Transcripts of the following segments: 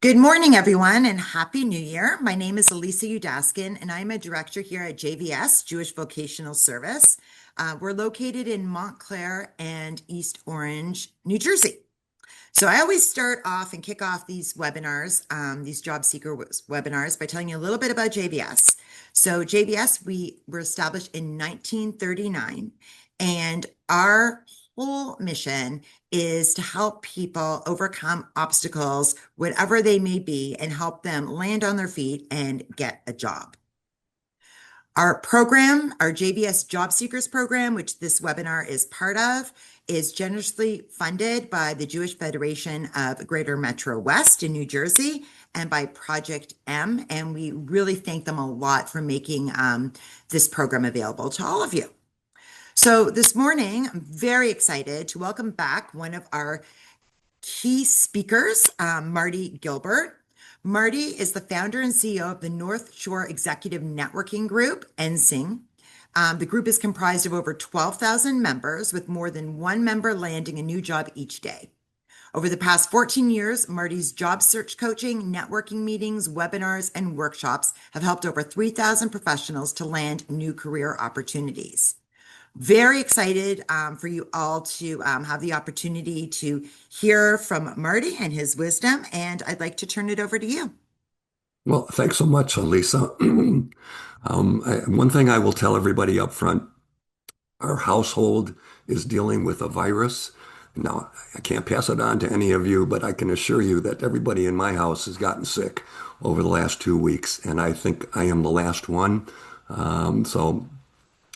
Good morning, everyone, and Happy New Year. My name is Elisa Udaskin, and I'm a director here at JVS, Jewish Vocational Service. We're located in Montclair and East Orange, New Jersey. So I always start off and kick off these webinars, these job seeker webinars, by telling you a little bit about JVS. So JVS, we were established in 1939, and our whole mission is to help people overcome obstacles, whatever they may be, and help them land on their feet and get a job. Our program, our JVS Job Seekers program, which this webinar is part of, is generously funded by the Jewish Federation of Greater Metro West in New Jersey and by Project M. And we really thank them a lot for making this program available to all of you. So this morning, I'm very excited to welcome back one of our key speakers, Marty Gilbert. Marty is the founder and CEO of the North Shore Executive Networking Group, NSING. The group is comprised of over 12,000 members, with more than one member landing a new job each day. Over the past 14 years, Marty's job search coaching, networking meetings, webinars, and workshops have helped over 3,000 professionals to land new career opportunities. Very excited for you all to have the opportunity to hear from Marty and his wisdom, and I'd like to turn it over to you. Well, thanks so much, Lisa. One thing I will tell everybody up front, our household is dealing with a virus. Now, I can't pass it on to any of you, but I can assure you that everybody in my house has gotten sick over the last 2 weeks, and I think I am the last one. So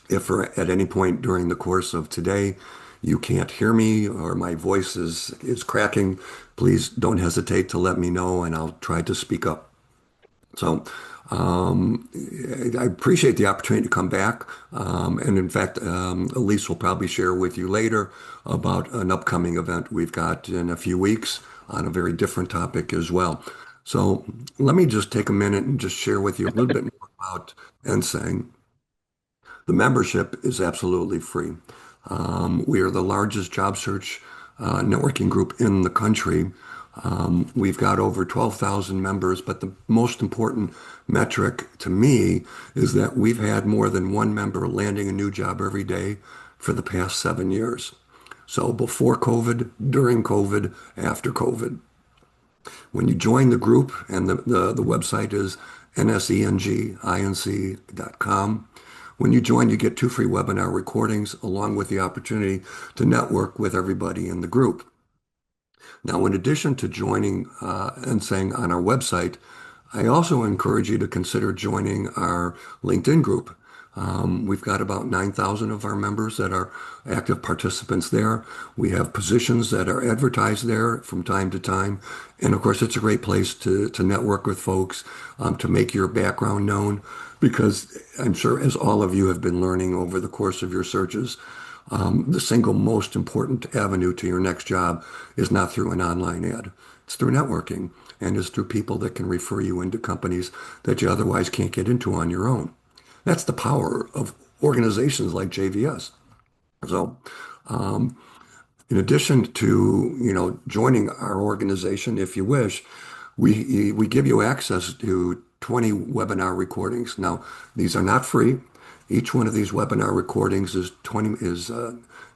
if at any point during the course of today you can't hear me or my voice is cracking, please don't hesitate to let me know and I'll try to speak up. So I appreciate the opportunity to come back. And in fact, Elise will probably share with you later about an upcoming event we've got in a few weeks on a very different topic as well. So let me just take a minute and just share with you a little bit more about NSING. The membership is absolutely free. We are the largest job search networking group in the country. We've got over 12,000 members, but the most important metric to me is that we've had more than one member landing a new job every day for the past 7 years. So before COVID, during COVID, after COVID. When you join the group, and the website is nsenginc.com. When you join, you get 2 free webinar recordings along with the opportunity to network with everybody in the group. Now, in addition to joining NSING on our website, I also encourage you to consider joining our LinkedIn group. We've got about 9,000 of our members that are active participants there. We have positions that are advertised there from time to time. And of course, it's a great place to network with folks, to make your background known, because I'm sure, as all of you have been learning over the course of your searches, the single most important avenue to your next job is not through an online ad. It's through networking, and it's through people that can refer you into companies that you otherwise can't get into on your own. That's the power of organizations like JVS. So, in addition to joining our organization, if you wish, we give you access to 20 webinar recordings. Now, these are not free. Each one of these webinar recordings is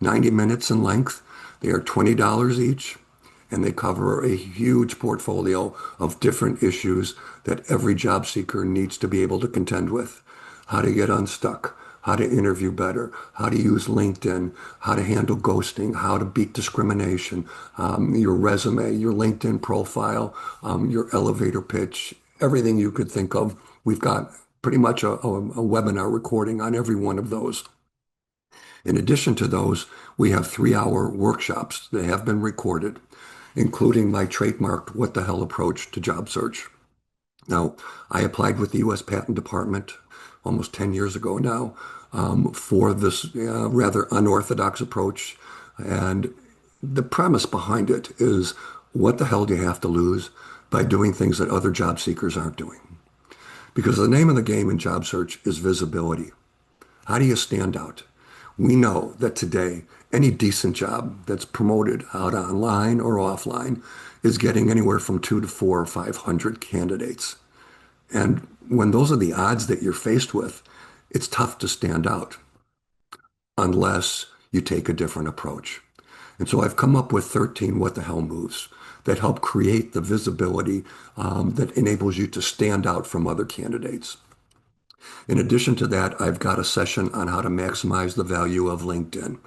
90 minutes in length. They are $20 each, and they cover a huge portfolio of different issues that every job seeker needs to be able to contend with. How to get unstuck, how to interview better, how to use LinkedIn, how to handle ghosting, how to beat discrimination, your resume, your LinkedIn profile, your elevator pitch, everything you could think of. We've got pretty much a webinar recording on every one of those. In addition to those, we have 3-hour workshops that have been recorded, including my trademarked What the Hell approach to job search. Now, I applied with the U.S. Patent Department almost 10 years ago now, for this rather unorthodox approach. And the premise behind it is, what the hell do you have to lose by doing things that other job seekers aren't doing? Because the name of the game in job search is visibility. How do you stand out? We know that today, any decent job that's promoted out online or offline is getting anywhere from 2 to 4 or 500 candidates. And when those are the odds that you're faced with, it's tough to stand out unless you take a different approach. And so I've come up with 13 what the hell moves that help create the visibility that enables you to stand out from other candidates. In addition to that, I've got a session on how to maximize the value of LinkedIn.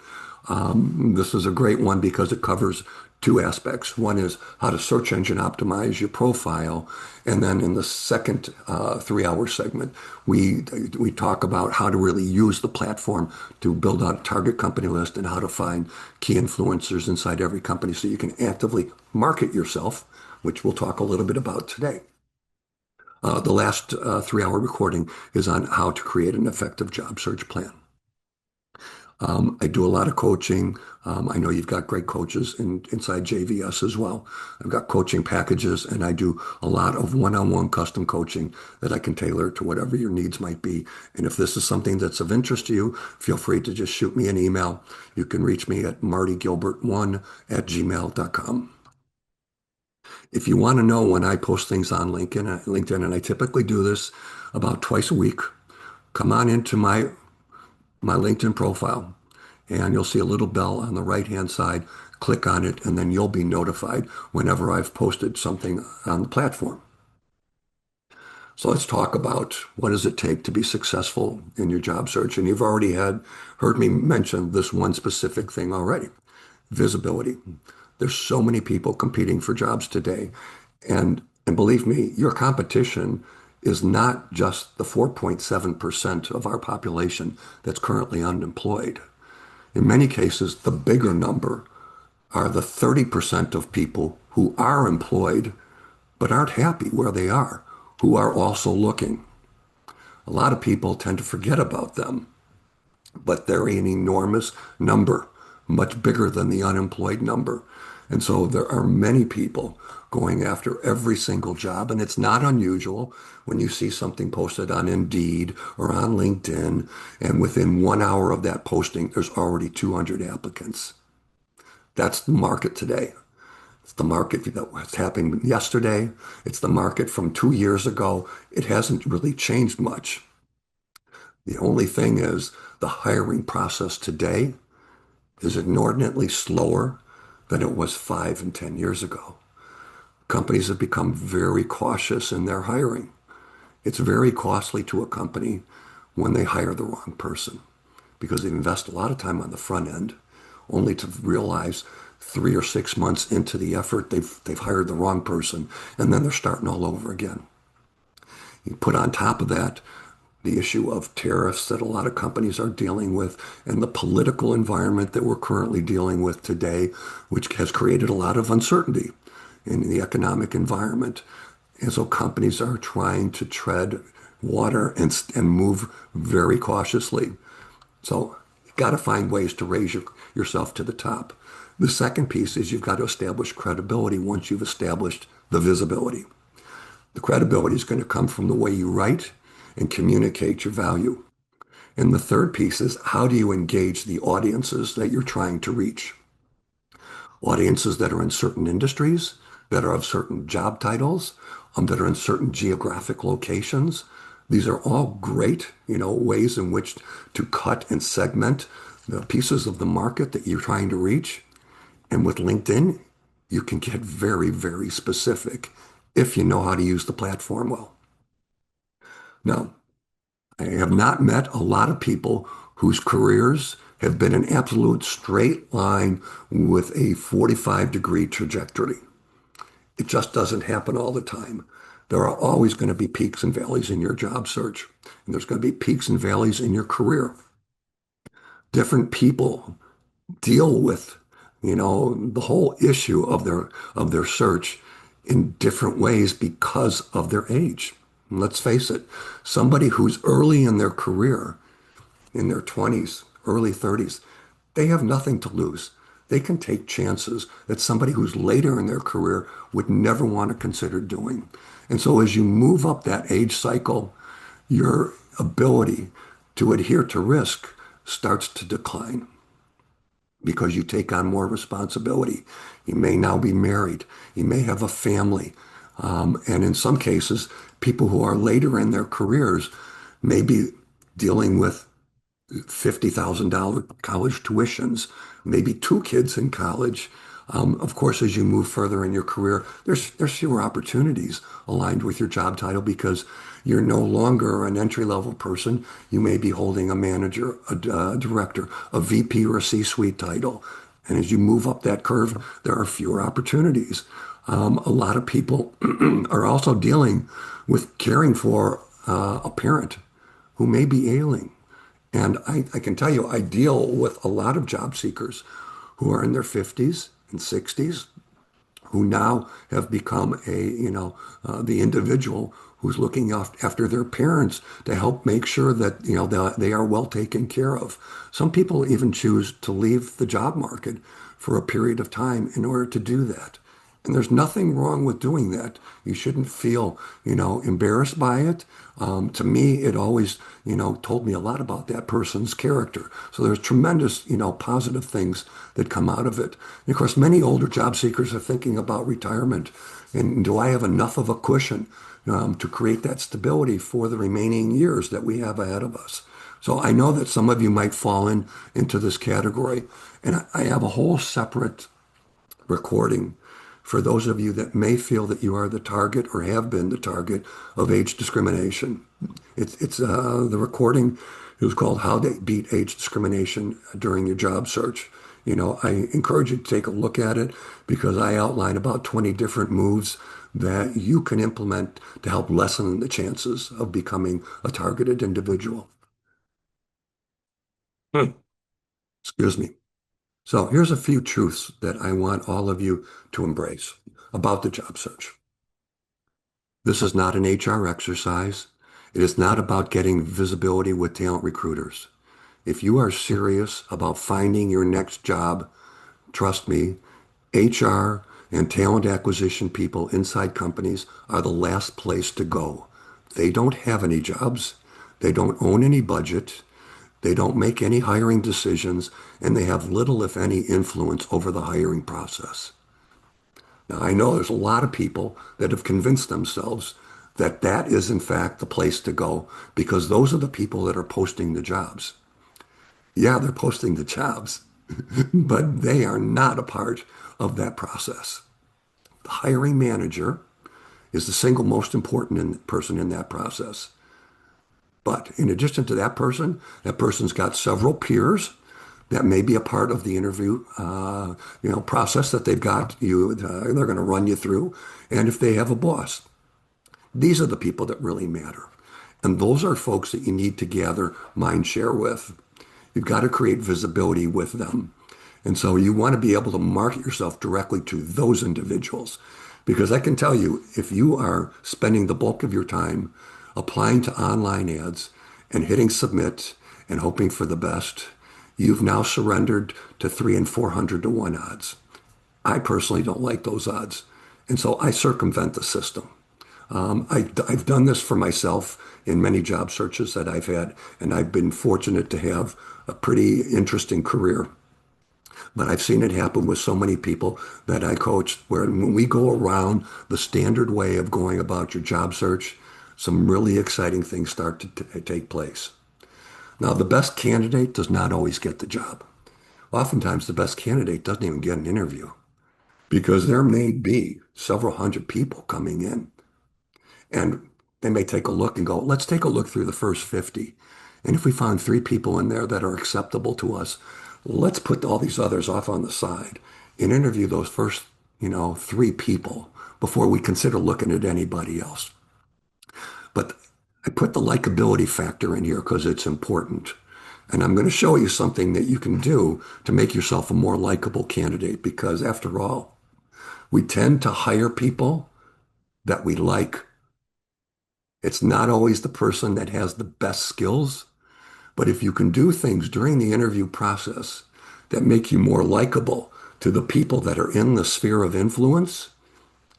This is a great one because it covers two aspects. One is how to search engine optimize your profile. And then in the second 3 hour segment, we talk about how to really use the platform to build out a target company list and how to find key influencers inside every company so you can actively market yourself, which we'll talk a little bit about today. The last 3 hour recording is on how to create an effective job search plan. I do a lot of coaching. I know you've got great coaches inside JVS as well. I've got coaching packages, and I do a lot of one-on-one custom coaching that I can tailor to whatever your needs might be. And if this is something that's of interest to you, feel free to just shoot me an email. You can reach me at martygilbert1@gmail.com. If you want to know when I post things on LinkedIn, and I typically do this about twice a week, come on into my LinkedIn profile, and you'll see a little bell on the right-hand side. Click on it, and then you'll be notified whenever I've posted something on the platform. So let's talk about what does it take to be successful in your job search. And you've already heard me mention this one specific thing already, visibility. There's so many people competing for jobs today. And believe me, your competition is not just the 4.7% of our population that's currently unemployed. In many cases, the bigger number are the 30% of people who are employed but aren't happy where they are, who are also looking. A lot of people tend to forget about them, but they're an enormous number, much bigger than the unemployed number. And so there are many people going after every single job. And it's not unusual when you see something posted on Indeed or on LinkedIn, and within 1 hour of that posting, there's already 200 applicants. That's the market today. It's the market that was happening yesterday. It's the market from 2 years ago. It hasn't really changed much. The only thing is the hiring process today is inordinately slower than it was 5 and 10 years ago. Companies have become very cautious in their hiring. It's very costly to a company when they hire the wrong person because they invest a lot of time on the front end only to realize 3 or 6 months into the effort they've hired the wrong person, and then they're starting all over again. You put on top of that the issue of tariffs that a lot of companies are dealing with and the political environment that we're currently dealing with today, which has created a lot of uncertainty in the economic environment. And so companies are trying to tread water and move very cautiously. So you've got to find ways to raise yourself to the top. The second piece is you've got to establish credibility once you've established the visibility. The credibility is going to come from the way you write and communicate your value. And the third piece is how do you engage the audiences that you're trying to reach? Audiences that are in certain industries, that are of certain job titles, that are in certain geographic locations. These are all great, ways in which to cut and segment the pieces of the market that you're trying to reach. And with LinkedIn, you can get very, very specific if you know how to use the platform well. Now, I have not met a lot of people whose careers have been an absolute straight line with a 45-degree trajectory. It just doesn't happen all the time. There are always going to be peaks and valleys in your job search, and there's going to be peaks and valleys in your career. Different people deal with, the whole issue of their search in different ways because of their age. And let's face it, somebody who's early in their career, in their 20s, early 30s, they have nothing to lose. They can take chances that somebody who's later in their career would never want to consider doing. And so as you move up that age cycle, your ability to adhere to risk starts to decline because you take on more responsibility. You may now be married. You may have a family. And in some cases, people who are later in their careers may be dealing with $50,000 college tuitions, maybe two kids in college. Of course, as you move further in your career, there's fewer opportunities aligned with your job title because you're no longer an entry-level person. You may be holding a manager, a director, a VP, or a C-suite title. And as you move up that curve, there are fewer opportunities. A lot of people are also dealing with caring for a parent who may be ailing. And I can tell you, I deal with a lot of job seekers who are in their 50s and 60s who now have become the individual who's looking after their parents to help make sure that, they are well taken care of. Some people even choose to leave the job market for a period of time in order to do that. And there's nothing wrong with doing that. You shouldn't feel, embarrassed by it. To me, it always, told me a lot about that person's character. So there's tremendous, positive things that come out of it. And of course, many older job seekers are thinking about retirement. And do I have enough of a cushion, to create that stability for the remaining years that we have ahead of us? So I know that some of you might fall into this category. And I have a whole separate recording for those of you that may feel that you are the target or have been the target of age discrimination. It's the recording is called "How to Beat Age Discrimination During Your Job Search." I encourage you to take a look at it because I outline about 20 different moves that you can implement to help lessen the chances of becoming a targeted individual. Excuse me. So here's a few truths that I want all of you to embrace about the job search. This is not an HR exercise. It is not about getting visibility with talent recruiters. If you are serious about finding your next job, trust me, HR and talent acquisition people inside companies are the last place to go. They don't have any jobs. They don't own any budget. They don't make any hiring decisions, and they have little, if any, influence over the hiring process. Now, I know there's a lot of people that have convinced themselves that that is, in fact, the place to go because those are the people that are posting the jobs. Yeah, they're posting the jobs, but they are not a part of that process. The hiring manager is the single most important person in that process. But in addition to that person's got several peers that may be a part of the interview, process that they've got you. They're going to run you through, and if they have a boss, these are the people that really matter, and those are folks that you need to gather mind share with. You've got to create visibility with them, and so you want to be able to market yourself directly to those individuals, because I can tell you, if you are spending the bulk of your time applying to online ads and hitting submit and hoping for the best, you've now surrendered to 300 and 400 to 1 odds. I personally don't like those odds. And so I circumvent the system. I've done this for myself in many job searches that I've had, and I've been fortunate to have a pretty interesting career. But I've seen it happen with so many people that I coach, where when we go around the standard way of going about your job search, some really exciting things start to take place. Now, the best candidate does not always get the job. Oftentimes, the best candidate doesn't even get an interview because there may be several hundred people coming in. And they may take a look and go, let's take a look through the first 50. And if we find 3 people in there that are acceptable to us, let's put all these others off on the side and interview those first, 3 people before we consider looking at anybody else. But I put the likability factor in here because it's important. And I'm going to show you something that you can do to make yourself a more likable candidate because, after all, we tend to hire people that we like. It's not always the person that has the best skills, but if you can do things during the interview process that make you more likable to the people that are in the sphere of influence,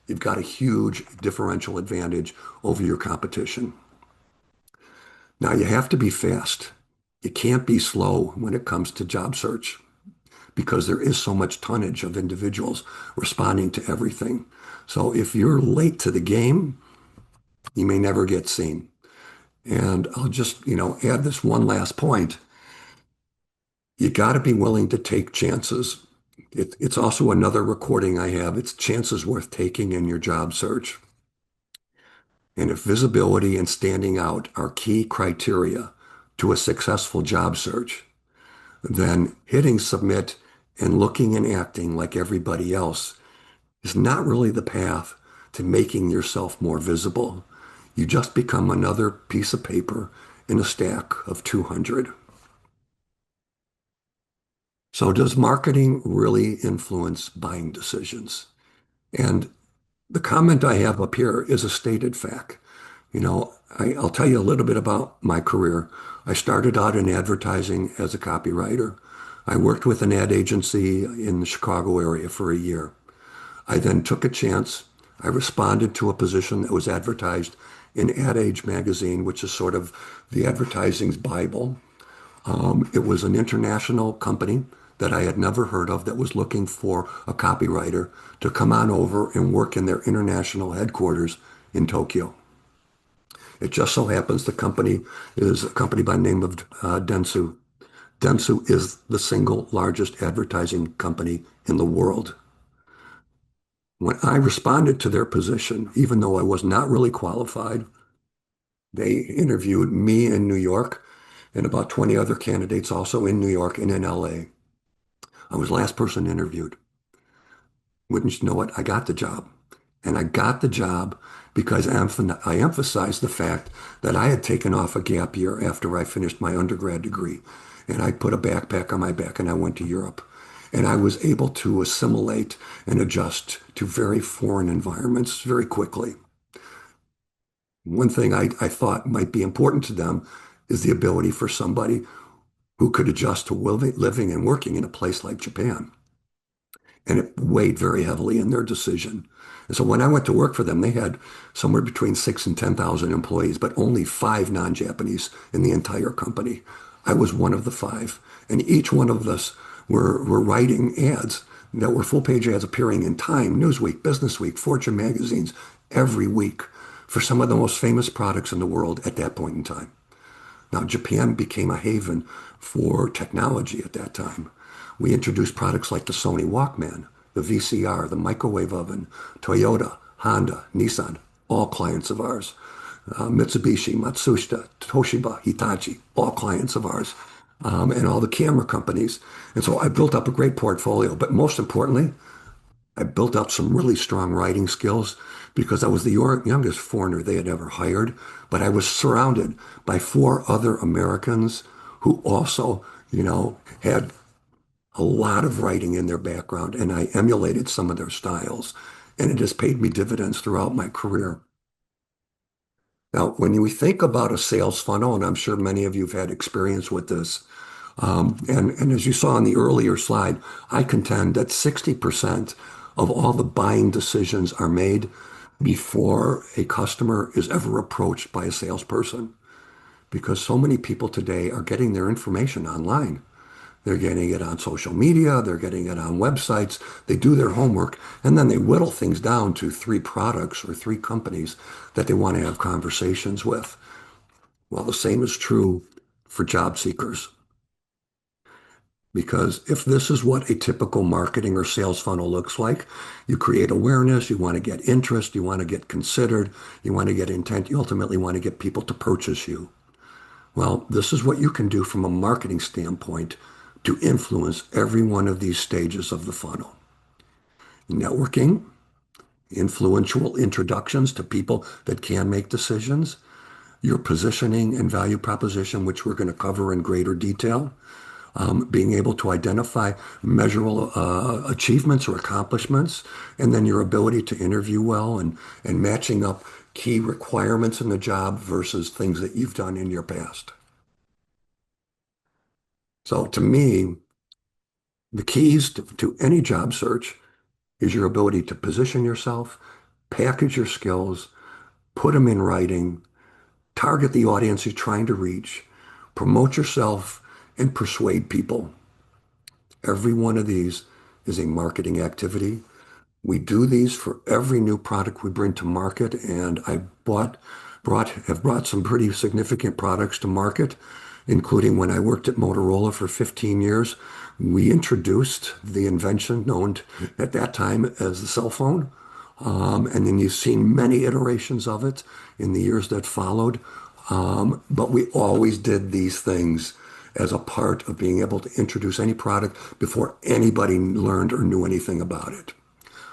you've got a huge differential advantage over your competition. Now, you have to be fast. You can't be slow when it comes to job search because there is so much tonnage of individuals responding to everything. So if you're late to the game, you may never get seen. And I'll just, add this one last point. You got to be willing to take chances. It's also another recording I have. It's chances worth taking in your job search. And if visibility and standing out are key criteria to a successful job search, then hitting submit and looking and acting like everybody else is not really the path to making yourself more visible. You just become another piece of paper in a stack of 200. So does marketing really influence buying decisions? And the comment I have up here is a stated fact. I'll tell you a little bit about my career. I started out in advertising as a copywriter. I worked with an ad agency in the Chicago area for a year. I then took a chance. I responded to a position that was advertised in Ad Age magazine, which is sort of the advertising's Bible. It was an international company that I had never heard of that was looking for a copywriter to come on over and work in their international headquarters in Tokyo. It just so happens the company is a company by the name of Dentsu. Dentsu is the single largest advertising company in the world. When I responded to their position, even though I was not really qualified, they interviewed me in New York and about 20 other candidates also in New York and in LA. I was the last person interviewed. Wouldn't you know it? I got the job. And I got the job because I emphasized the fact that I had taken off a gap year after I finished my undergrad degree. And I put a backpack on my back and I went to Europe. And I was able to assimilate and adjust to very foreign environments very quickly. One thing I thought might be important to them is the ability for somebody who could adjust to living and working in a place like Japan. And it weighed very heavily in their decision. And so when I went to work for them, they had somewhere between 6 and 10,000 employees, but only 5 non-Japanese in the entire company. I was one of the 5. And each one of us were writing ads that were full-page ads appearing in Time, Newsweek, Businessweek, Fortune magazines every week for some of the most famous products in the world at that point in time. Now, Japan became a haven for technology at that time. We introduced products like the Sony Walkman, the VCR, the microwave oven, Toyota, Honda, Nissan, all clients of ours. Mitsubishi, Matsushita, Toshiba, Hitachi, all clients of ours, and all the camera companies. And so I built up a great portfolio. But most importantly, I built up some really strong writing skills because I was the youngest foreigner they had ever hired. But I was surrounded by 4 other Americans who also, had a lot of writing in their background, and I emulated some of their styles. And it has paid me dividends throughout my career. Now, when you think about a sales funnel, and I'm sure many of you have had experience with this, and as you saw on the earlier slide, I contend that 60% of all the buying decisions are made before a customer is ever approached by a salesperson. Because so many people today are getting their information online. They're getting it on social media, they're getting it on websites, they do their homework, and then they whittle things down to 3 products or 3 companies that they want to have conversations with. Well, the same is true for job seekers. Because if this is what a typical marketing or sales funnel looks like, you create awareness, you want to get interest, you want to get considered, you want to get intent, you ultimately want to get people to purchase you. Well, this is what you can do from a marketing standpoint to influence every one of these stages of the funnel. Networking, influential introductions to people that can make decisions, your positioning and value proposition, which we're going to cover in greater detail, being able to identify measurable achievements or accomplishments, and then your ability to interview well and matching up key requirements in the job versus things that you've done in your past. So to me, the keys to any job search is your ability to position yourself, package your skills, put them in writing, target the audience you're trying to reach, promote yourself, and persuade people. Every one of these is a marketing activity. We do these for every new product we bring to market, and have brought some pretty significant products to market, including when I worked at Motorola for 15 years. We introduced the invention known at that time as the cell phone. And then you've seen many iterations of it in the years that followed. But we always did these things as a part of being able to introduce any product before anybody learned or knew anything about it.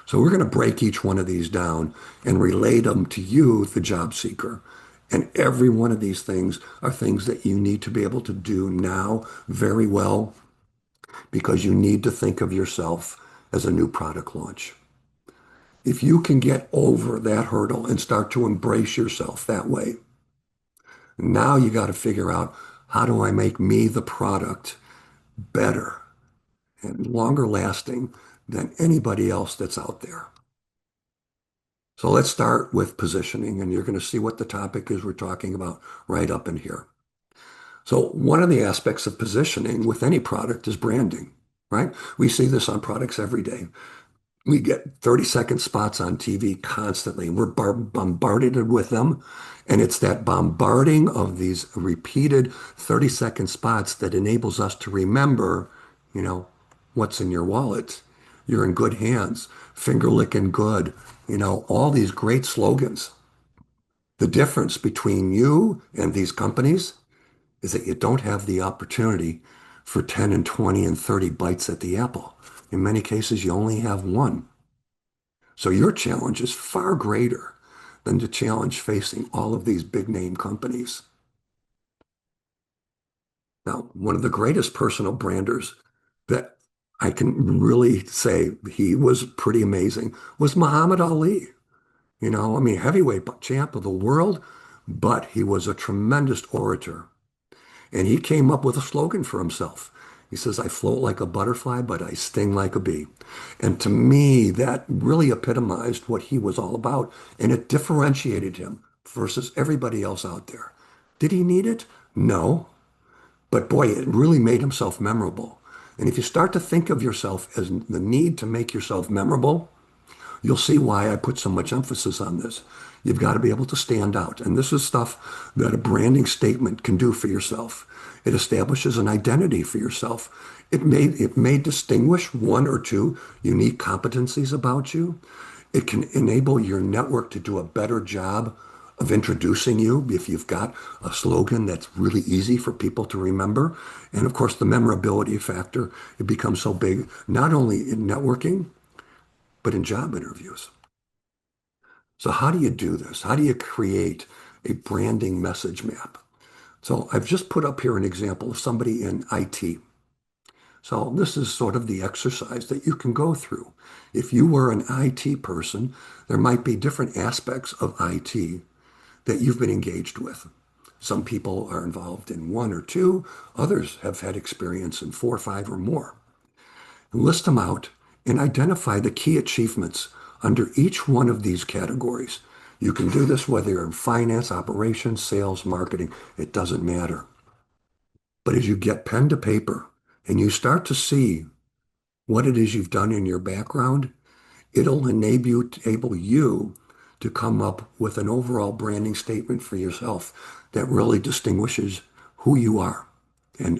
So we're going to break each one of these down and relate them to you, the job seeker. And every one of these things are things that you need to be able to do now very well because you need to think of yourself as a new product launch. If you can get over that hurdle and start to embrace yourself that way, now you got to figure out, how do I make me the product better and longer lasting than anybody else that's out there? So let's start with positioning, and you're going to see what the topic is we're talking about right up in here. So one of the aspects of positioning with any product is branding, right? We see this on products every day. We get 30-second spots on TV constantly, and we're bombarded with them. And it's that bombarding of these repeated 30-second spots that enables us to remember, you know, what's in your wallet. You're in good hands, finger licking good, all these great slogans. The difference between you and these companies is that you don't have the opportunity for 10 and 20 and 30 bites at the apple. In many cases, you only have one. So your challenge is far greater than the challenge facing all of these big name companies. Now, one of the greatest personal branders that I can really say he was pretty amazing was Muhammad Ali. I mean, heavyweight champ of the world, but he was a tremendous orator. And he came up with a slogan for himself. He says, I float like a butterfly, but I sting like a bee. And to me, that really epitomized what he was all about. And it differentiated him versus everybody else out there. Did he need it? No. But boy, it really made himself memorable. And if you start to think of yourself as the need to make yourself memorable, you'll see why I put so much emphasis on this. You've got to be able to stand out. And this is stuff that a branding statement can do for yourself. It establishes an identity for yourself. It may distinguish one or two unique competencies about you. It can enable your network to do a better job of introducing you if you've got a slogan that's really easy for people to remember. And of course, the memorability factor, it becomes so big, not only in networking, but in job interviews. So how do you do this? How do you create a branding message map? So I've just put up here an example of somebody in IT. So this is sort of the exercise that you can go through. If you were an IT person, there might be different aspects of IT that you've been engaged with. Some people are involved in one or two. Others have had experience in 4, 5, or more. List them out and identify the key achievements under each one of these categories. You can do this whether you're in finance, operations, sales, marketing, it doesn't matter. But as you get pen to paper and you start to see what it is you've done in your background, it'll enable you to come up with an overall branding statement for yourself that really distinguishes who you are. And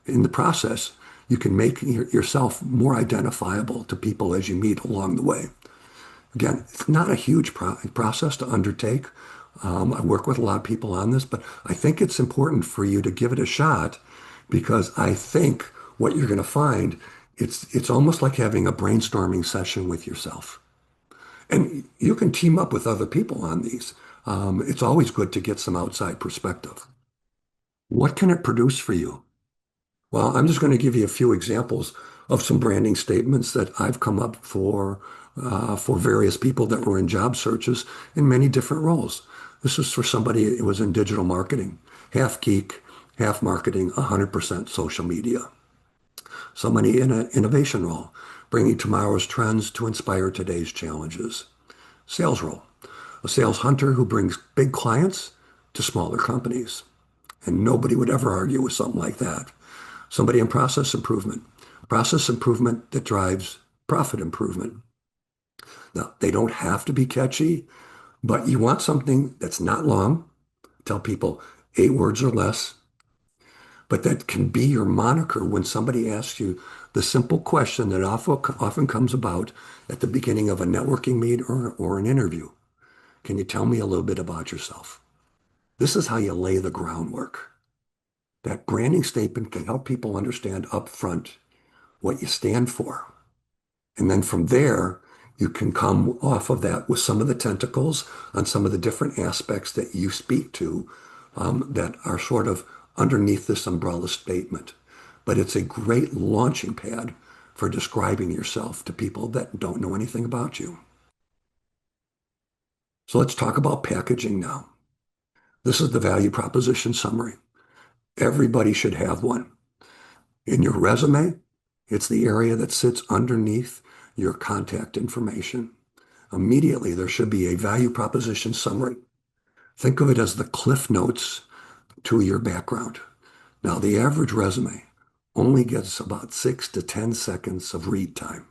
in the process, you can make yourself more identifiable to people as you meet along the way. Again, it's not a huge process to undertake. I work with a lot of people on this, but I think it's important for you to give it a shot because I think what you're going to find, it's almost like having a brainstorming session with yourself. And you can team up with other people on these. It's always good to get some outside perspective. What can it produce for you? Well, I'm just going to give you a few examples of some branding statements that I've come up for various people that were in job searches in many different roles. This was for somebody who was in digital marketing, half geek, half marketing, 100% social media. Somebody in an innovation role, bringing tomorrow's trends to inspire today's challenges. Sales role, a sales hunter who brings big clients to smaller companies. And nobody would ever argue with something like that. Somebody in process improvement, Process improvement that drives profit improvement. Now, they don't have to be catchy, but you want something that's not long. Tell people 8 words or less, but that can be your moniker when somebody asks you the simple question that often comes about at the beginning of a networking meet or an interview. Can you tell me a little bit about yourself? This is how you lay the groundwork. That branding statement can help people understand up front what you stand for. And then from there, you can come off of that with some of the tentacles on some of the different aspects that you speak to that are sort of underneath this umbrella statement. But it's a great launching pad for describing yourself to people that don't know anything about you. So let's talk about packaging now. This is the value proposition summary. Everybody should have one. In your resume, it's the area that sits underneath your contact information. Immediately, there should be a value proposition summary. Think of it as the cliff notes to your background. Now, the average resume only gets about 6 to 10 seconds of read time.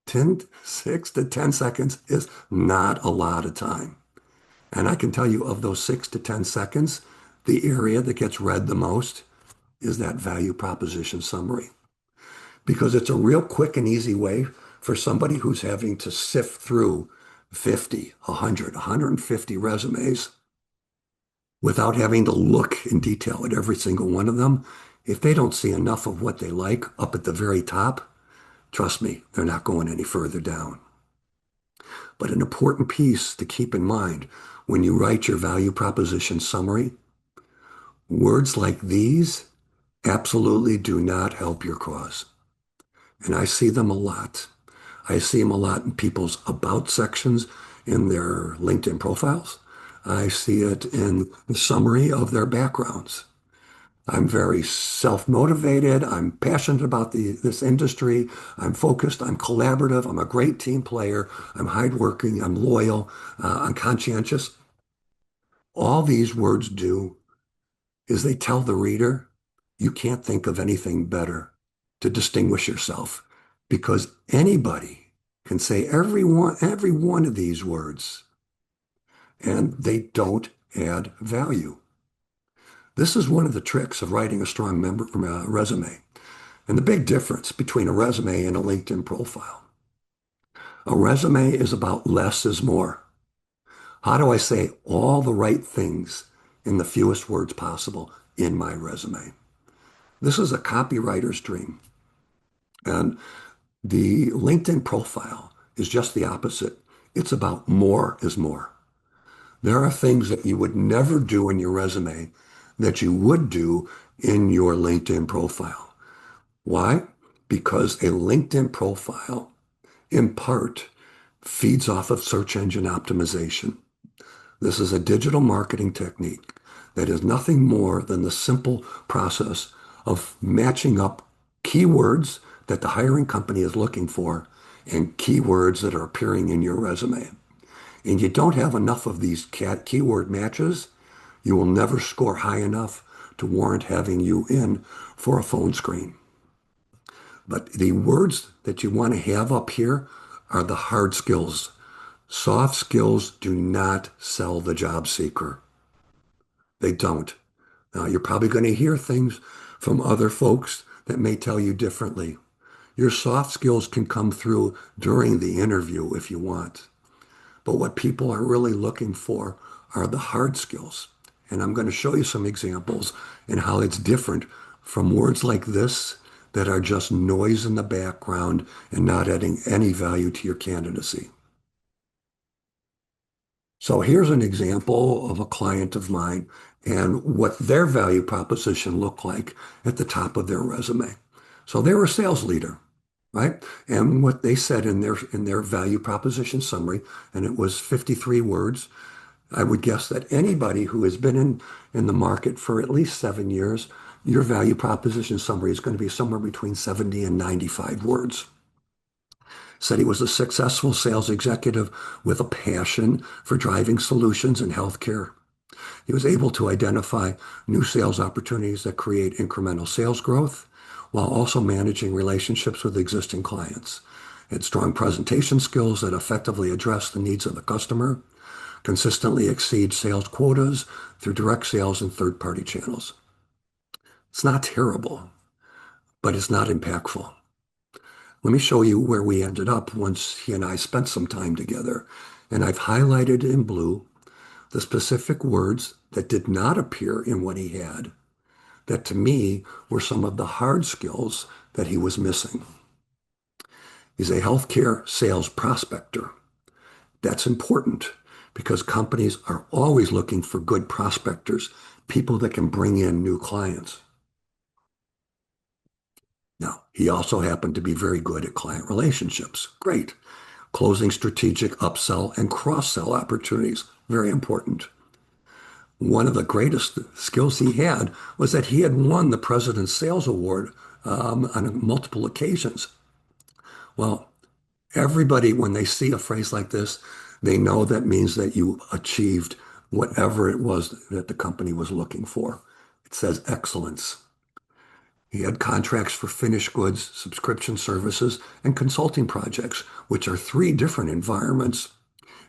6 to 10 seconds is not a lot of time. And I can tell you of those 6 to 10 seconds, the area that gets read the most is that value proposition summary. Because it's a real quick and easy way for somebody who's having to sift through 50, 100, 150 resumes without having to look in detail at every single one of them. If they don't see enough of what they like up at the very top, trust me, they're not going any further down. But an important piece to keep in mind when you write your value proposition summary, words like these absolutely do not help your cause. And I see them a lot. I see them a lot in people's about sections in their LinkedIn profiles. I see it in the summary of their backgrounds. I'm very self-motivated. I'm passionate about this industry. I'm focused. I'm collaborative. I'm a great team player. I'm hardworking. I'm loyal. I'm conscientious. All these words do is they tell the reader you can't think of anything better to distinguish yourself because anybody can say every one of these words and they don't add value. This is one of the tricks of writing a strong resume. And the big difference between a resume and a LinkedIn profile. A resume is about less is more. How do I say all the right things in the fewest words possible in my resume? This is a copywriter's dream. And the LinkedIn profile is just the opposite. It's about more is more. There are things that you would never do in your resume that you would do in your LinkedIn profile. Why? Because a LinkedIn profile, in part, feeds off of search engine optimization. This is a digital marketing technique that is nothing more than the simple process of matching up keywords that the hiring company is looking for and keywords that are appearing in your resume. And you don't have enough of these keyword matches, you will never score high enough to warrant having you in for a phone screen. But the words that you want to have up here are the hard skills. Soft skills do not sell the job seeker. They don't. Now, you're probably going to hear things from other folks that may tell you differently. Your soft skills can come through during the interview if you want. But what people are really looking for are the hard skills. And I'm going to show you some examples and how it's different from words like this that are just noise in the background and not adding any value to your candidacy. So here's an example of a client of mine and what their value proposition looked like at the top of their resume. So they were a sales leader, right? And what they said in their value proposition summary, and it was 53 words. I would guess that anybody who has been in the market for at least 7 years, your value proposition summary is going to be somewhere between 70 and 95 words. Said he was a successful sales executive with a passion for driving solutions in healthcare. He was able to identify new sales opportunities that create incremental sales growth while also managing relationships with existing clients. Had strong presentation skills that effectively address the needs of the customer, consistently exceed sales quotas through direct sales and third-party channels. It's not terrible, but it's not impactful. Let me show you where we ended up once he and I spent some time together. And I've highlighted in blue the specific words that did not appear in what he had, that to me were some of the hard skills that he was missing. He's a healthcare sales prospector. That's important because companies are always looking for good prospectors, people that can bring in new clients. Now, he also happened to be very good at client relationships. Great. Closing strategic upsell and cross-sell opportunities. Very important. One of the greatest skills he had was that he had won the President's Sales Award on multiple occasions. Well, everybody, when they see a phrase like this, they know that means that you achieved whatever it was that the company was looking for. It says excellence. He had contracts for finished goods, subscription services, and consulting projects, which are three different environments: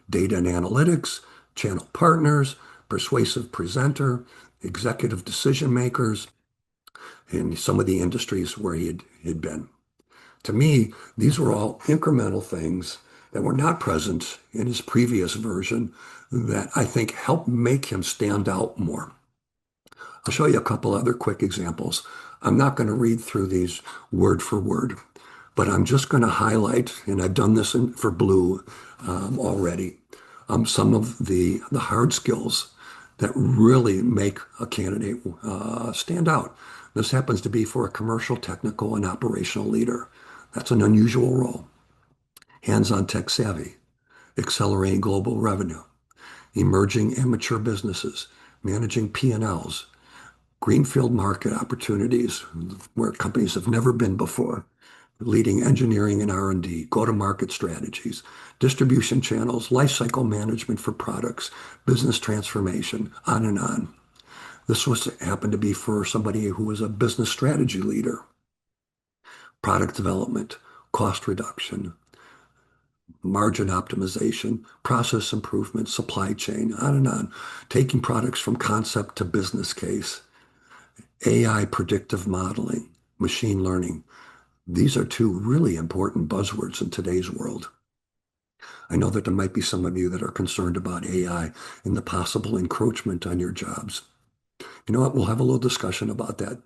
data and analytics, channel partners, persuasive presenter, executive decision makers, in some of the industries where he had been. To me, these were all incremental things that were not present in his previous version that I think helped make him stand out more. I'll show you a couple other quick examples. I'm not going to read through these word for word, but I'm just going to highlight, and I've done this for blue already, some of the hard skills that really make a candidate stand out. This happens to be for a commercial, technical, and operational leader. That's an unusual role. Hands-on tech savvy, accelerating global revenue, emerging amateur businesses, managing P&Ls, greenfield market opportunities where companies have never been before, leading engineering and R&D, go-to-market strategies, distribution channels, lifecycle management for products, business transformation, on and on. This happened to be for somebody who was a business strategy leader, product development, cost reduction, margin optimization, process improvement, supply chain, on and on, taking products from concept to business case, AI predictive modeling, machine learning. These are two really important buzzwords in today's world. I know that there might be some of you that are concerned about AI and the possible encroachment on your jobs. You know what? We'll have a little discussion about that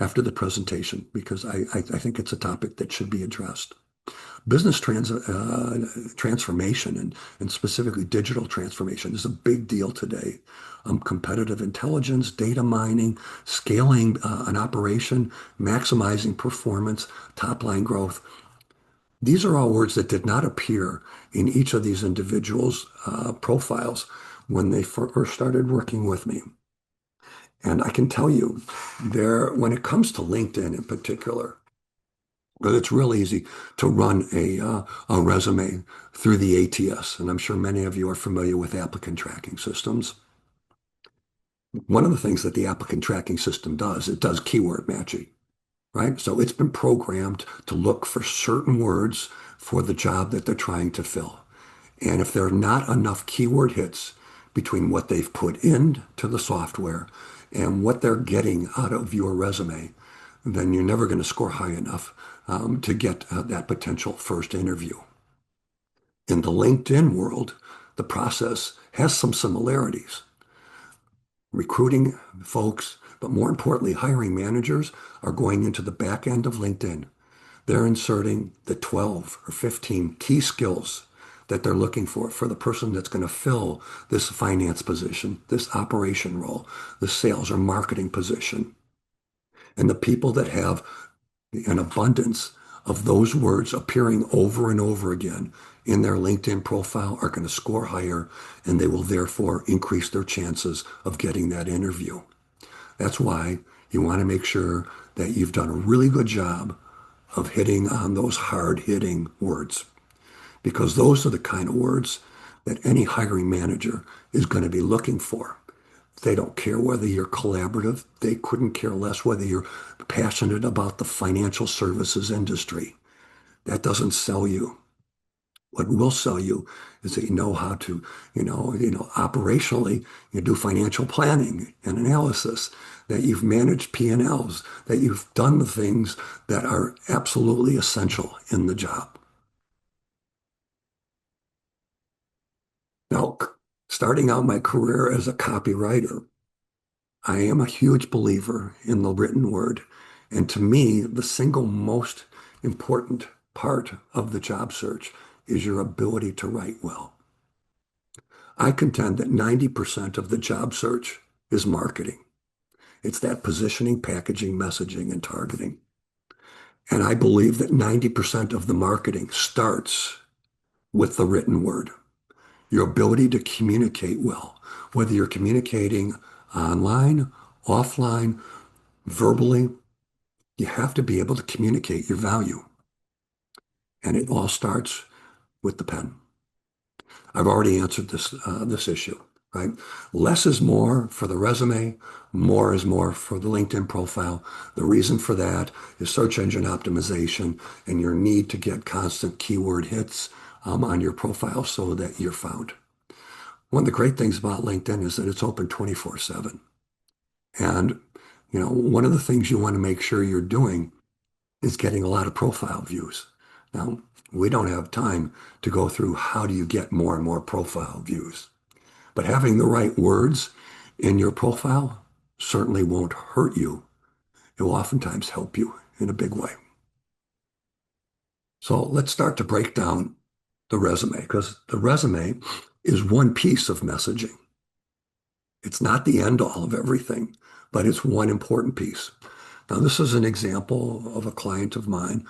after the presentation because I think it's a topic that should be addressed. Business transformation and specifically digital transformation is a big deal today. Competitive intelligence, data mining, scaling an operation, maximizing performance, top line growth. These are all words that did not appear in each of these individuals' profiles when they first started working with me. And I can tell you, when it comes to LinkedIn in particular, but it's real easy to run a resume through the ATS, and I'm sure many of you are familiar with applicant tracking systems. One of the things that the applicant tracking system does, it does keyword matching, right? So it's been programmed to look for certain words for the job that they're trying to fill. And if there are not enough keyword hits between what they've put into the software and what they're getting out of your resume, then you're never going to score high enough to get that potential first interview. In the LinkedIn world, the process has some similarities. Recruiting folks, but more importantly, hiring managers are going into the back end of LinkedIn. They're inserting the 12 or 15 key skills that they're looking for the person that's going to fill this finance position, this operation role, the sales or marketing position. And the people that have an abundance of those words appearing over and over again in their LinkedIn profile are going to score higher, and they will therefore increase their chances of getting that interview. That's why you want to make sure that you've done a really good job of hitting on those hard-hitting words, because those are the kind of words that any hiring manager is going to be looking for. They don't care whether you're collaborative. They couldn't care less whether you're passionate about the financial services industry. That doesn't sell you. What will sell you is that you know how to, operationally, you do financial planning and analysis, that you've managed P&Ls, that you've done the things that are absolutely essential in the job. Now, starting out my career as a copywriter, I am a huge believer in the written word. And to me, the single most important part of the job search is your ability to write well. I contend that 90% of the job search is marketing. It's that positioning, packaging, messaging, and targeting. And I believe that 90% of the marketing starts with the written word. Your ability to communicate well, whether you're communicating online, offline, verbally, you have to be able to communicate your value. And it all starts with the pen. I've already answered this issue, right? Less is more for the resume, more is more for the LinkedIn profile. The reason for that is search engine optimization and your need to get constant keyword hits on your profile so that you're found. One of the great things about LinkedIn is that it's open 24/7. And, one of the things you want to make sure you're doing is getting a lot of profile views. Now, we don't have time to go through how do you get more and more profile views, but having the right words in your profile certainly won't hurt you. It will oftentimes help you in a big way. So let's start to break down the resume, because the resume is one piece of messaging. It's not the end all of everything, but it's one important piece. Now, this is an example of a client of mine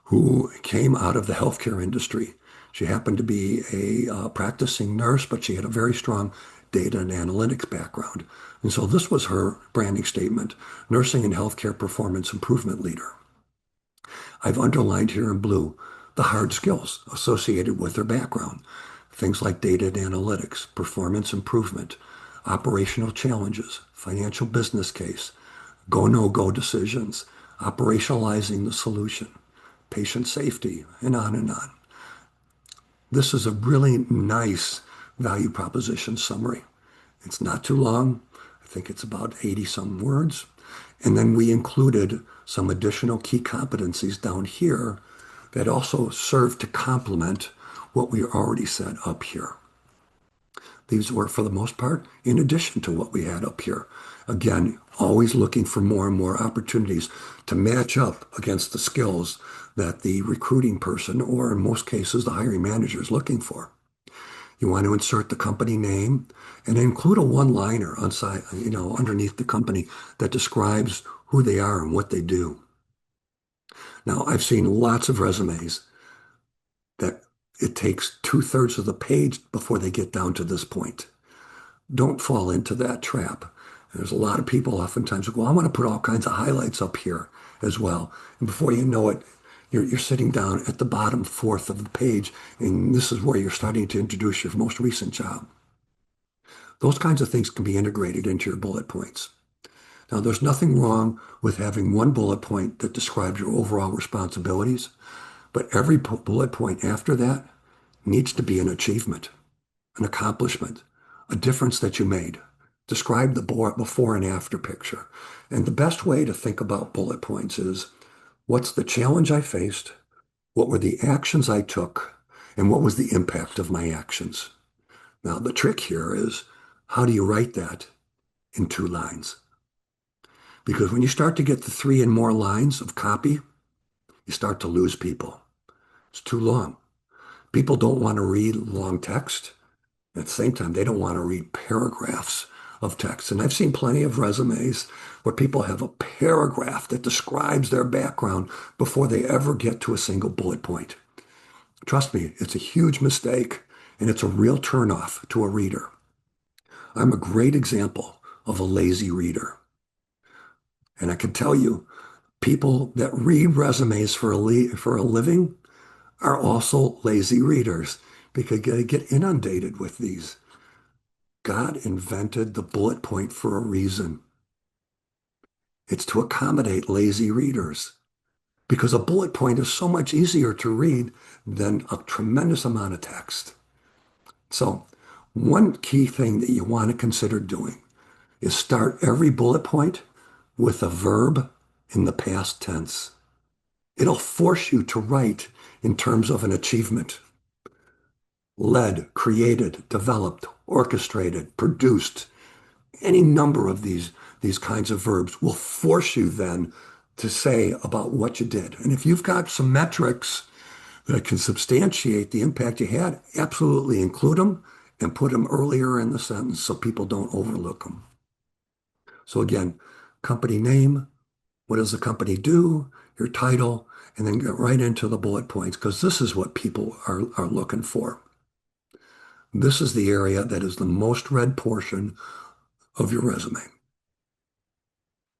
who came out of the healthcare industry. She happened to be a practicing nurse, but she had a very strong data and analytics background. And so this was her branding statement: nursing and healthcare performance improvement leader. I've underlined here in blue the hard skills associated with her background. Things like data and analytics, performance improvement, operational challenges, financial business case, go, no go decisions, operationalizing the solution, patient safety, and on and on. This is a really nice value proposition summary. It's not too long. I think it's about 80 some words. And then we included some additional key competencies down here that also serve to complement what we already said up here. These were, for the most part, in addition to what we had up here. Again, always looking for more and more opportunities to match up against the skills that the recruiting person, or in most cases, the hiring manager, is looking for. You want to insert the company name and include a one-liner underneath the company that describes who they are and what they do. Now, I've seen lots of resumes that it takes 2/3 of the page before they get down to this point. Don't fall into that trap. There's a lot of people oftentimes who go, I want to put all kinds of highlights up here as well. And before you know it, you're sitting down at the bottom fourth of the page, and this is where you're starting to introduce your most recent job. Those kinds of things can be integrated into your bullet points. Now, there's nothing wrong with having one bullet point that describes your overall responsibilities, but every bullet point after that needs to be an achievement, an accomplishment, a difference that you made. Describe the before and after picture. And the best way to think about bullet points is, what's the challenge I faced? What were the actions I took? And what was the impact of my actions? Now, the trick here is, how do you write that in 2 lines? Because when you start to get to 3 and more lines of copy, you start to lose people. It's too long. People don't want to read long text. At the same time, they don't want to read paragraphs of text. And I've seen plenty of resumes where people have a paragraph that describes their background before they ever get to a single bullet point. Trust me, it's a huge mistake, and it's a real turnoff to a reader. I'm a great example of a lazy reader. And I can tell you, people that read resumes for a living are also lazy readers because they get inundated with these. God invented the bullet point for a reason. It's to accommodate lazy readers because a bullet point is so much easier to read than a tremendous amount of text. So, one key thing that you want to consider doing is start every bullet point with a verb in the past tense. It'll force you to write in terms of an achievement. Led, created, developed, orchestrated, produced, any number of these kinds of verbs will force you then to say about what you did. And if you've got some metrics that can substantiate the impact you had, absolutely include them and put them earlier in the sentence so people don't overlook them. So again, company name, what does the company do, your title, and then get right into the bullet points because this is what people are looking for. This is the area that is the most read portion of your resume.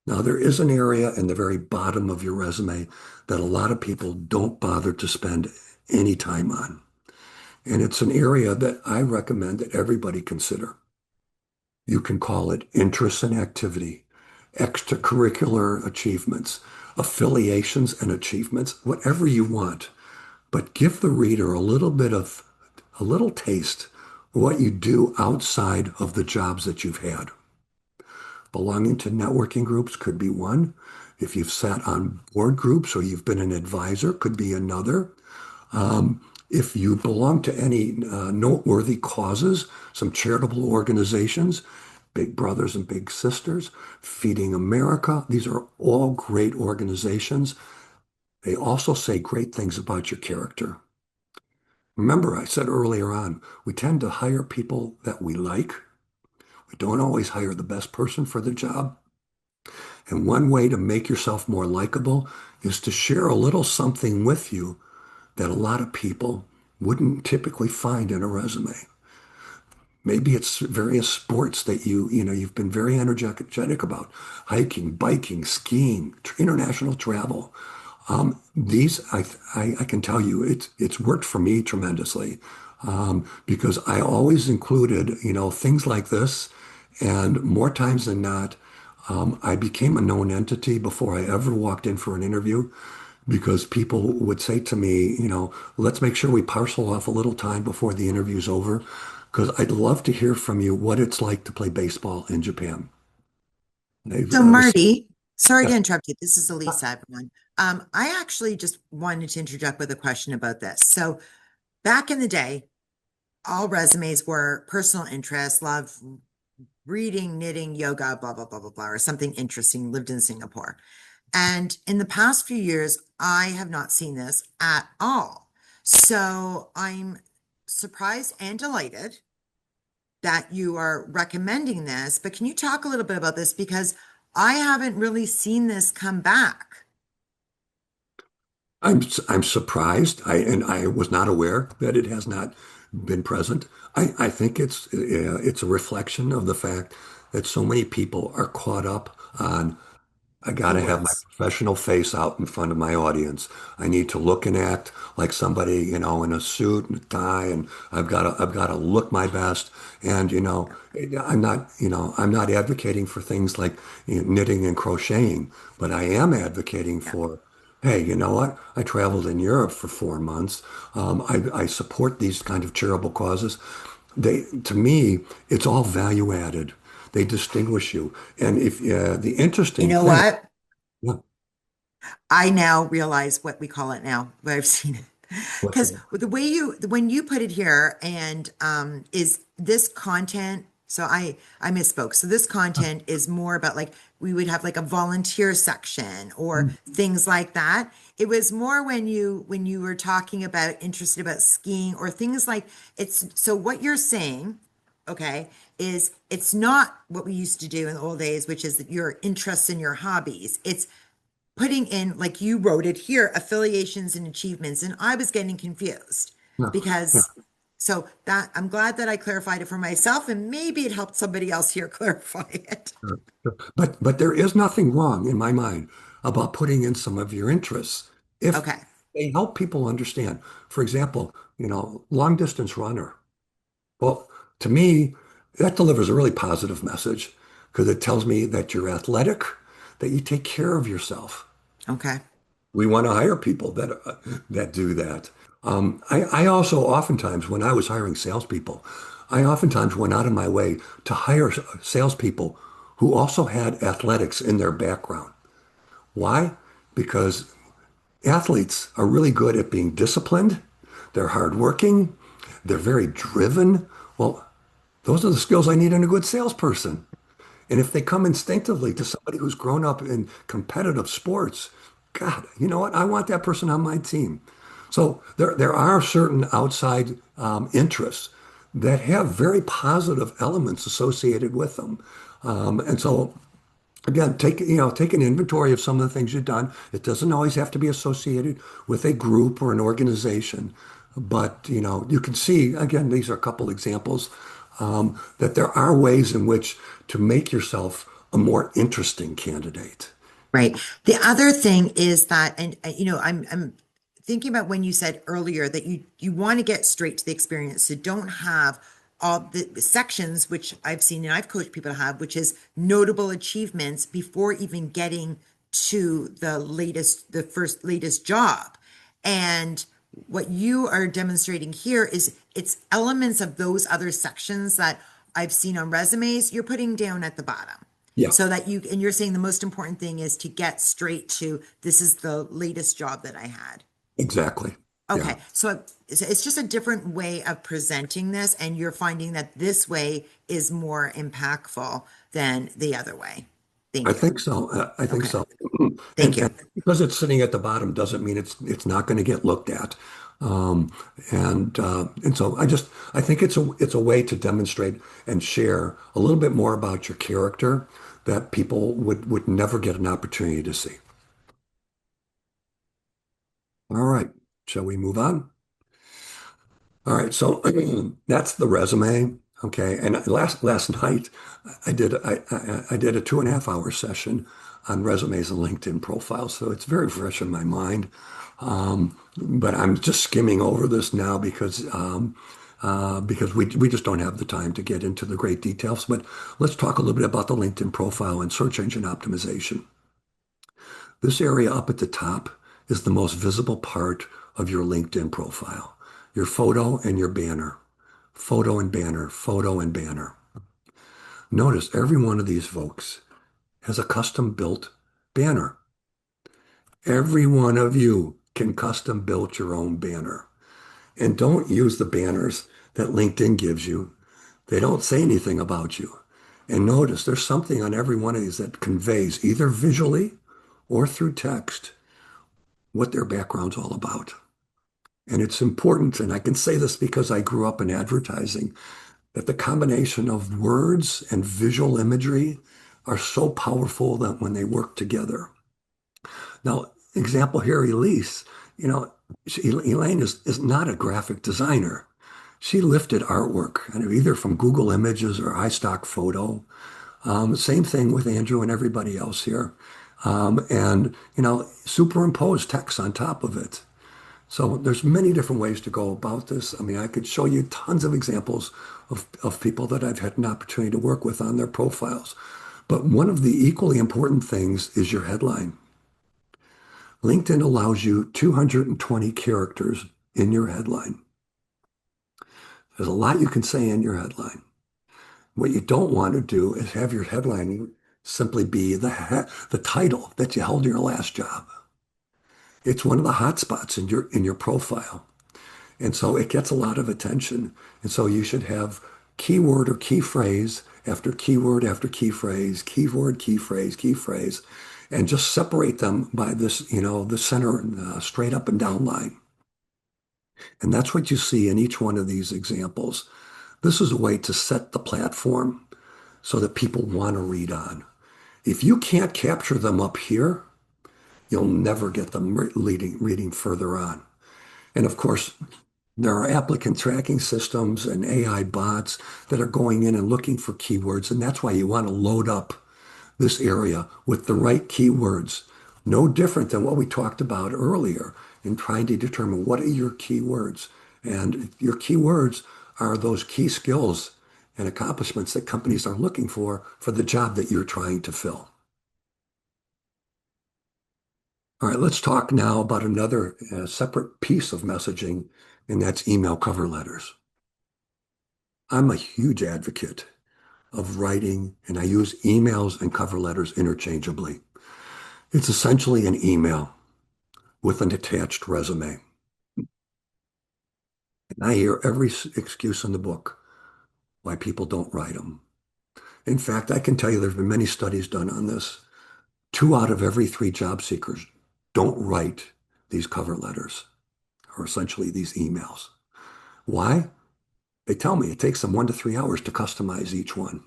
Now, there is an area in the very bottom of your resume that a lot of people don't bother to spend any time on. And it's an area that I recommend that everybody consider. You can call it interests and activity, extracurricular achievements, affiliations and achievements, whatever you want. But give the reader a little taste of what you do outside of the jobs that you've had. Belonging to networking groups could be one. If you've sat on board groups or you've been an advisor, could be another. If you belong to any noteworthy causes, some charitable organizations, Big Brothers and Big Sisters, Feeding America, these are all great organizations. They also say great things about your character. Remember, I said earlier on, we tend to hire people that we like. We don't always hire the best person for the job. And one way to make yourself more likable is to share a little something with you that a lot of people wouldn't typically find in a resume. Maybe it's various sports that you've been very energetic about, hiking, biking, skiing, international travel. These, I can tell you, it's worked for me tremendously because I always included, things like this, and more times than not, I became a known entity before I ever walked in for an interview because people would say to me, let's make sure we parcel off a little time before the interview's over because I'd love to hear from you what it's like to play baseball in Japan. So, Marty, sorry to Yes. interrupt you. This is Elisa, everyone. I actually just wanted to interject with a question about this. So, back in the day, all resumes were personal interests, love reading, knitting, yoga, blah, blah, blah, blah, blah, or something interesting, lived in Singapore. And in the past few years, I have not seen this at all. So I'm surprised and delighted that you are recommending this. But can you talk a little bit about this? Because I haven't really seen this come back. I'm surprised. I was not aware that it has not been present. I think it's a reflection of the fact that so many people are caught up on I got to have my Keywords. professional face out in front of my audience. I need to look and act like somebody, in a suit and a tie, and I've got to look my best. And I'm not advocating for things like knitting and crocheting, but I am advocating Yeah. for, hey, you know what? I traveled in Europe for 4 months. I support these kind of charitable causes. To me, it's all value added. They distinguish you. And if the You interesting know thing, what? yeah, I now realize what we call it now, but I've seen it. what's Because that? when you put it here and is this content, so I misspoke. So this content is more about like we would have like a volunteer section or things like that. It was more when you were talking about interested about skiing or things like it's so what you're saying, okay, is it's not what we used to do in the old days, which is that your interests and your hobbies. It's putting in, like you wrote it here, affiliations and achievements. And I was getting confused Yeah, yeah. because, so that I'm glad that I clarified it for myself and maybe it helped somebody else here clarify it. Sure, sure. But there is nothing wrong in my mind about putting in some of your interests if Okay. they help people understand. For example, long distance runner. Well, to me, that delivers a really positive message because it tells me that you're athletic, that you take care of yourself. Okay. We want to hire people that do that. I also oftentimes, when I was hiring salespeople, I oftentimes went out of my way to hire salespeople who also had athletics in their background. Why? Because athletes are really good at being disciplined. They're hardworking. They're very driven. Well, those are the skills I need in a good salesperson. And if they come instinctively to somebody who's grown up in competitive sports, God, you know what? I want that person on my team. So there are certain outside interests that have very positive elements associated with them. And so again, take an inventory of some of the things you've done. It doesn't always have to be associated with a group or an organization, but you can see again, these are a couple examples that there are ways in which to make yourself a more interesting candidate. Right. The other thing is that, and I'm thinking about when you said earlier that you want to get straight to the experience. So don't have all the sections, which I've seen and I've coached people to have, which is notable achievements before even getting to the first latest job. And what you are demonstrating here is it's elements of those other sections that I've seen on resumes you're putting down at the bottom. Yeah, So that and you're saying the most important thing is to get straight to this is the latest job that I had. exactly. Yeah. Okay, so it's just a different way of presenting this, and you're finding that this way is more impactful than the other way. I Thank you. think so. I think Okay, so. thank you. And because it's sitting at the bottom doesn't mean it's not going to get looked at. Um, and so I think it's a way to demonstrate and share a little bit more about your character that people would never get an opportunity to see. All right, shall we move on? All right, so that's the resume. Okay, and last night I did a 2.5 hour session on resumes and LinkedIn profiles, so it's very fresh in my mind. But I'm just skimming over this now because we just don't have the time to get into the great details. But let's talk a little bit about the LinkedIn profile and search engine optimization. This area up at the top is the most visible part of your LinkedIn profile. Your photo and your banner. Photo and banner, photo and banner. Notice every one of these folks has a custom built banner. Every one of you can custom build your own banner. And don't use the banners that LinkedIn gives you. They don't say anything about you. And notice there's something on every one of these that conveys either visually or through text what their background's all about. And it's important, and I can say this because I grew up in advertising, that the combination of words and visual imagery are so powerful that when they work together. Now, example here, Elise, you know, Elaine is not a graphic designer. She lifted artwork, either from Google Images or iStock Photo. Same thing with Andrew and everybody else here. And superimpose text on top of it. So there's many different ways to go about this. I mean, I could show you tons of examples of people that I've had an opportunity to work with on their profiles. But one of the equally important things is your headline. LinkedIn allows you 220 characters in your headline. There's a lot you can say in your headline. What you don't want to do is have your headline simply be the title that you held your last job. It's one of the hot spots in your profile. And so it gets a lot of attention. And so you should have keyword or key phrase after key phrase, keyword, key phrase, and just separate them by this, the center straight up and down line. And that's what you see in each one of these examples. This is a way to set the platform so that people want to read on. If you can't capture them up here, you'll never get them reading further on. And of course, there are applicant tracking systems and AI bots that are going in and looking for keywords. And that's why you want to load up this area with the right keywords. No different than what we talked about earlier in trying to determine what are your keywords. And your keywords are those key skills and accomplishments that companies are looking for the job that you're trying to fill. All right, let's talk now about another separate piece of messaging, and that's email cover letters. I'm a huge advocate of writing, and I use emails and cover letters interchangeably. It's essentially an email with an attached resume. And I hear every excuse in the book why people don't write them. In fact, I can tell you there's been many studies done on this. 2 out of every 3 job seekers don't write these cover letters, or essentially these emails. Why? They tell me it takes them 1 to 3 hours to customize each one.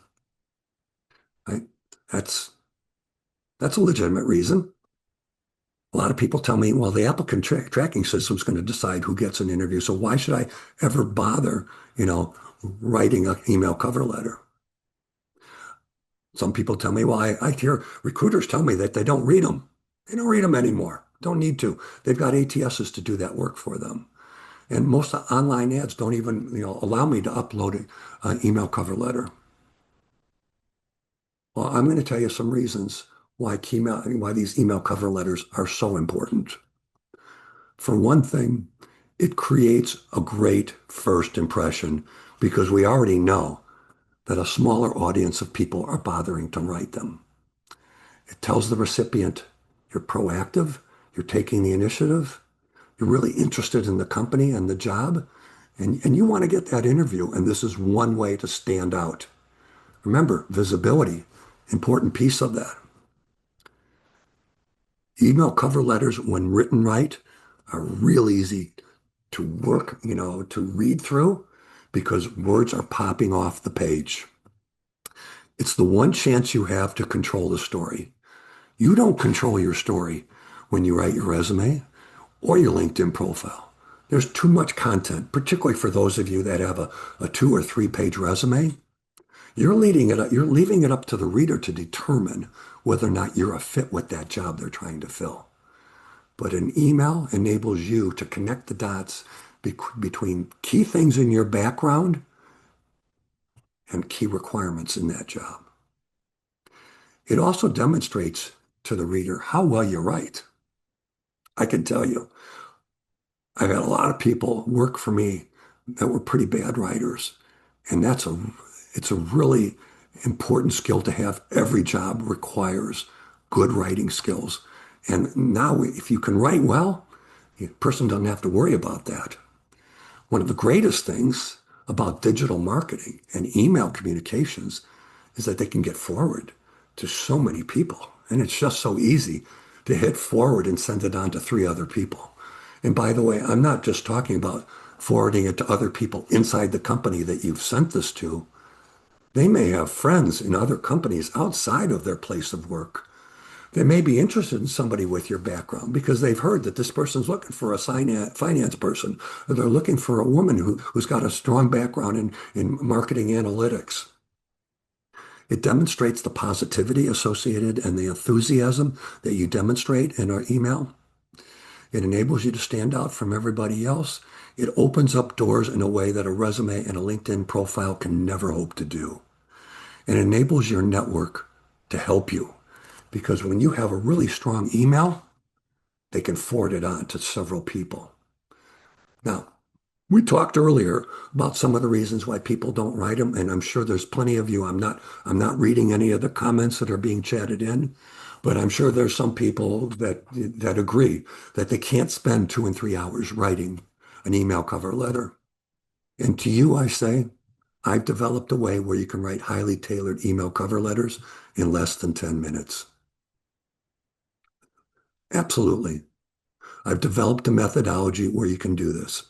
Right? That's that's a legitimate reason. A lot of people tell me, well, the applicant tracking system is going to decide who gets an interview. So why should I ever bother, you know, writing an email cover letter? Some people tell me, well, I hear recruiters tell me that they don't read them. They don't read them anymore. Don't need to. They've got ATSs to do that work for them. And most online ads don't even, allow me to upload an email cover letter. Well, I'm going to tell you some reasons why these email cover letters are so important. For one thing, it creates a great first impression because we already know that a smaller audience of people are bothering to write them. It tells the recipient you're proactive, you're taking the initiative, you're really interested in the company and the job, and you want to get that interview. And this is one way to stand out. Remember, visibility, important piece of that. Email cover letters, when written right, are real easy to work, to read through because words are popping off the page. It's the one chance you have to control the story. You don't control your story when you write your resume or your LinkedIn profile. There's too much content, particularly for those of you that have a 2 or 3 page resume. You're leaving it up to the reader to determine whether or not you're a fit with that job they're trying to fill. But an email enables you to connect the dots between key things in your background and key requirements in that job. It also demonstrates to the reader how well you write. I can tell you, I've had a lot of people work for me that were pretty bad writers, and it's a really important skill to have. Every job requires good writing skills. And now if you can write well, the person doesn't have to worry about that. One of the greatest things about digital marketing and email communications is that they can get forward to so many people. And it's just so easy to hit forward and send it on to 3 other people. And by the way, I'm not just talking about forwarding it to other people inside the company that you've sent this to. They may have friends in other companies outside of their place of work. They may be interested in somebody with your background because they've heard that this person's looking for a finance person, or they're looking for a woman who's got a strong background in marketing analytics. It demonstrates the positivity associated and the enthusiasm that you demonstrate in our email. It enables you to stand out from everybody else. It opens up doors in a way that a resume and a LinkedIn profile can never hope to do. And enables your network to help you. Because when you have a really strong email, they can forward it on to several people. Now, we talked earlier about some of the reasons why people don't write them, and I'm sure there's plenty of you. I'm not reading any of the comments that are being chatted in, but I'm sure there's some people that agree that they can't spend 2 and 3 hours writing an email cover letter. And to you, I say, I've developed a way where you can write highly tailored email cover letters in less than 10 minutes. Absolutely. I've developed a methodology where you can do this.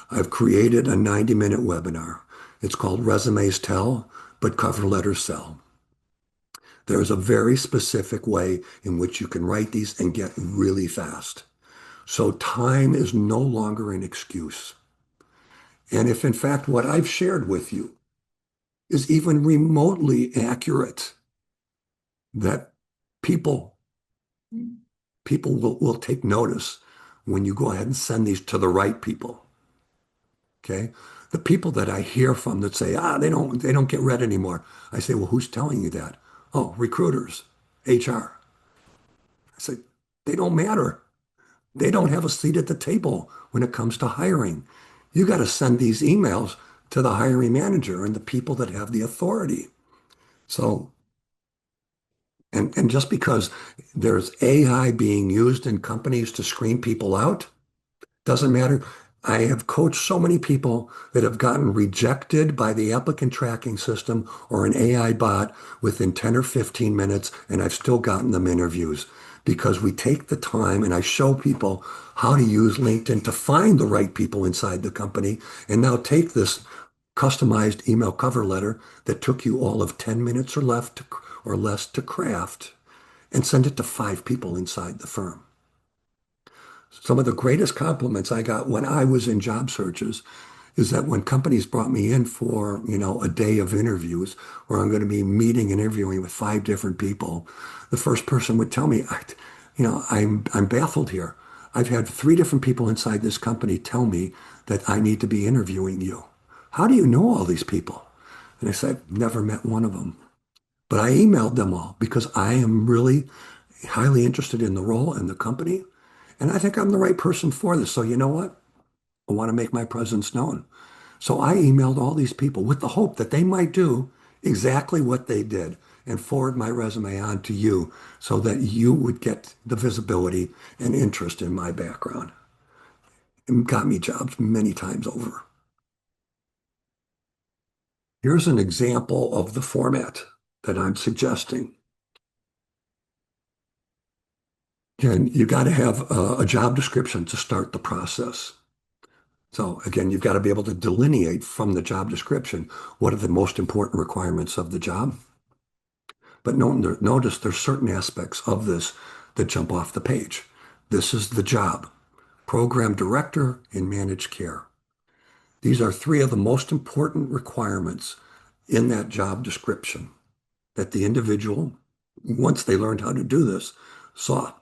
I've created a 90-minute webinar. It's called Resumes Tell, but Cover Letters Sell. There's a very specific way in which you can write these and get really fast. So time is no longer an excuse. And if in fact what I've shared with you is even remotely accurate, that people people will take notice when you go ahead and send these to the right people. Okay. The people that I hear from that say, they don't get read anymore. I say, well, who's telling you that? Oh, recruiters, HR. I say, they don't matter. They don't have a seat at the table when it comes to hiring. You got to send these emails to the hiring manager and the people that have the authority. So, and just because there's AI being used in companies to screen people out, doesn't matter. I have coached so many people that have gotten rejected by the applicant tracking system or an AI bot within 10 or 15 minutes, and I've still gotten them interviews because we take the time and I show people how to use LinkedIn to find the right people inside the company and now take this customized email cover letter that took you all of 10 minutes or less to craft and send it to 5 people inside the firm. Some of the greatest compliments I got when I was in job searches is that when companies brought me in for, a day of interviews where I'm going to be meeting and interviewing with 5 different people, the first person would tell me, I'm baffled here. I've had 3 different people inside this company tell me that I need to be interviewing you. How do you know all these people? And I said, I've never met one of them. But I emailed them all because I am really highly interested in the role and the company. And I think I'm the right person for this. So you know what? I want to make my presence known. So I emailed all these people with the hope that they might do exactly what they did and forward my resume on to you so that you would get the visibility and interest in my background. It got me jobs many times over. Here's an example of the format that I'm suggesting. And you got to have a job description to start the process. So again, you've got to be able to delineate from the job description what are the most important requirements of the job. But notice there's certain aspects of this that jump off the page. This is the job, program director in managed care. These are 3 of the most important requirements in that job description that the individual, once they learned how to do this, saw.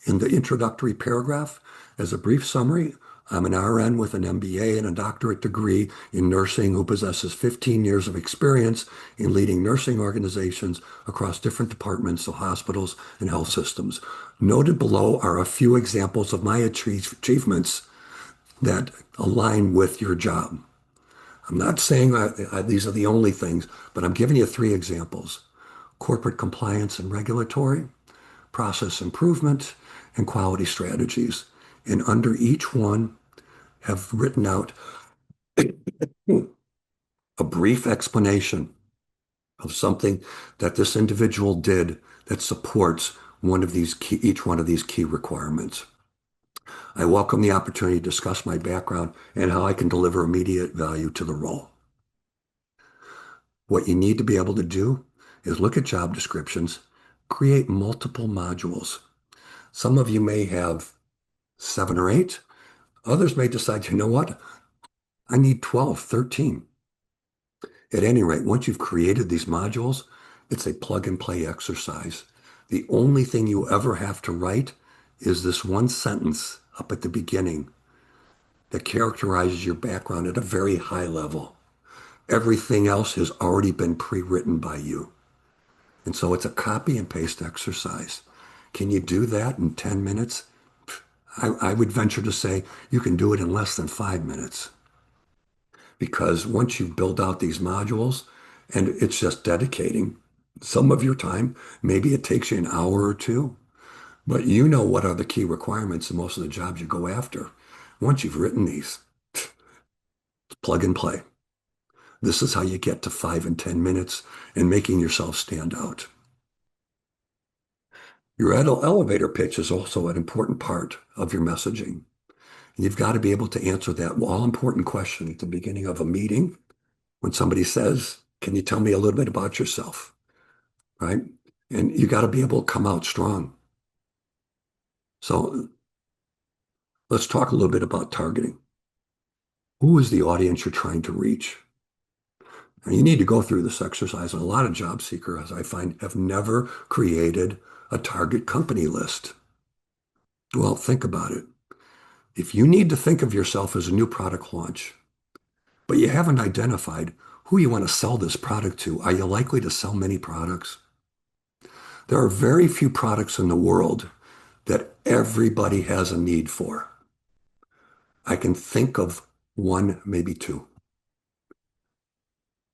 In the introductory paragraph, as a brief summary, I'm an RN with an MBA and a doctorate degree in nursing who possesses 15 years of experience in leading nursing organizations across different departments of hospitals and health systems. Noted below are a few examples of my achievements that align with your job. I'm not saying these are the only things, but I'm giving you 3 examples: corporate compliance and regulatory, process improvement, and quality strategies. And under each one, have written out a brief explanation of something that this individual did that supports each one of these key requirements. I welcome the opportunity to discuss my background and how I can deliver immediate value to the role. What you need to be able to do is look at job descriptions, create multiple modules. Some of you may have 7 or 8. Others may decide, you know what? I need 12, 13. At any rate, once you've created these modules, it's a plug and play exercise. The only thing you ever have to write is this one sentence up at the beginning that characterizes your background at a very high level. Everything else has already been pre-written by you. And so it's a copy and paste exercise. Can you do that in 10 minutes? I would venture to say you can do it in less than 5 minutes. Because once you build out these modules, and it's just dedicating some of your time, maybe it takes you an hour or 2, but you know what are the key requirements in most of the jobs you go after. Once you've written these, plug and play. This is how you get to 5 and 10 minutes and making yourself stand out. Your elevator pitch is also an important part of your messaging. You've got to be able to answer that all-important question at the beginning of a meeting when somebody says, can you tell me a little bit about yourself? Right? And you got to be able to come out strong. So let's talk a little bit about targeting. Who is the audience you're trying to reach? And you need to go through this exercise. And a lot of job seekers, I find, have never created a target company list. Well, think about it. If you need to think of yourself as a new product launch, but you haven't identified who you want to sell this product to, are you likely to sell many products? There are very few products in the world that everybody has a need for. I can think of one, maybe two.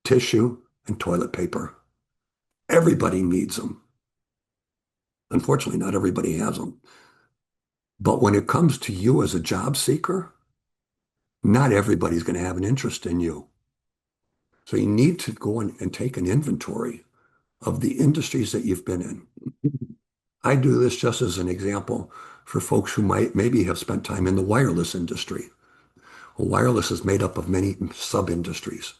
Tissue and toilet paper. Everybody needs them. Unfortunately, not everybody has them. But when it comes to you as a job seeker, not everybody's going to have an interest in you. So you need to go in and take an inventory of the industries that you've been in. I do this just as an example for folks who might maybe have spent time in the wireless industry. Well, wireless is made up of many sub-industries,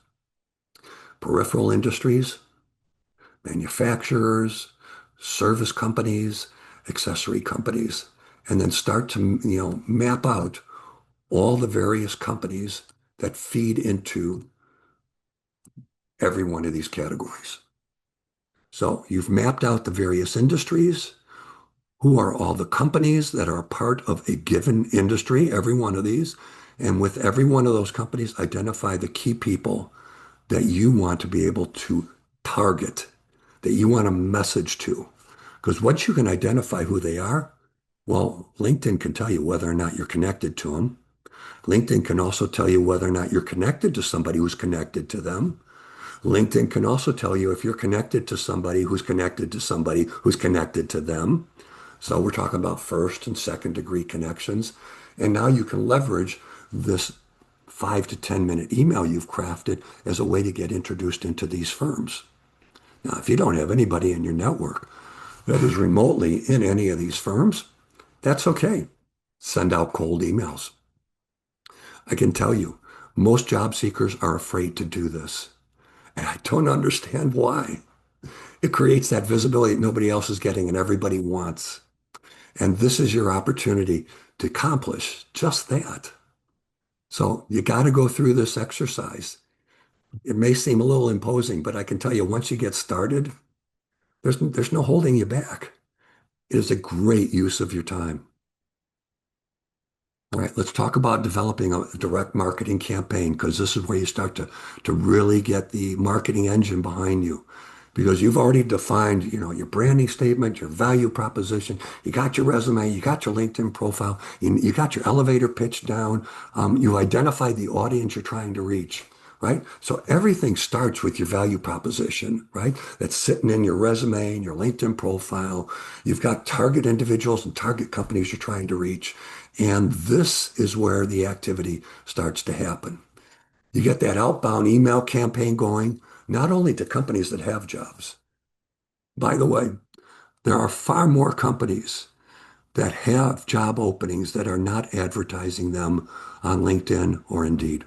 peripheral industries, manufacturers, service companies, accessory companies, and then start to, map out all the various companies that feed into every one of these categories. So you've mapped out the various industries. Who are all the companies that are part of a given industry, every one of these. And with every one of those companies, identify the key people that you want to be able to target, that you want to message to. Because once you can identify who they are, well, LinkedIn can tell you whether or not you're connected to them. LinkedIn can also tell you whether or not you're connected to somebody who's connected to them. LinkedIn can also tell you if you're connected to somebody who's connected to somebody who's connected to them. So we're talking about first and second degree connections. And now you can leverage this 5 to 10 minute email you've crafted as a way to get introduced into these firms. Now, if you don't have anybody in your network that is remotely in any of these firms, that's okay. Send out cold emails. I can tell you, most job seekers are afraid to do this. And I don't understand why. It creates that visibility that nobody else is getting and everybody wants. And this is your opportunity to accomplish just that. So you got to go through this exercise. It may seem a little imposing, but I can tell you once you get started, there's no holding you back. It is a great use of your time. All right, let's talk about developing a direct marketing campaign because this is where you start to really get the marketing engine behind you. Because you've already defined, your branding statement, your value proposition, you got your resume, you got your LinkedIn profile, you got your elevator pitch down, you identified the audience you're trying to reach, right? So everything starts with your value proposition, right? That's sitting in your resume and your LinkedIn profile. You've got target individuals and target companies you're trying to reach. And this is where the activity starts to happen. You get that outbound email campaign going, not only to companies that have jobs. By the way, there are far more companies that have job openings that are not advertising them on LinkedIn or Indeed.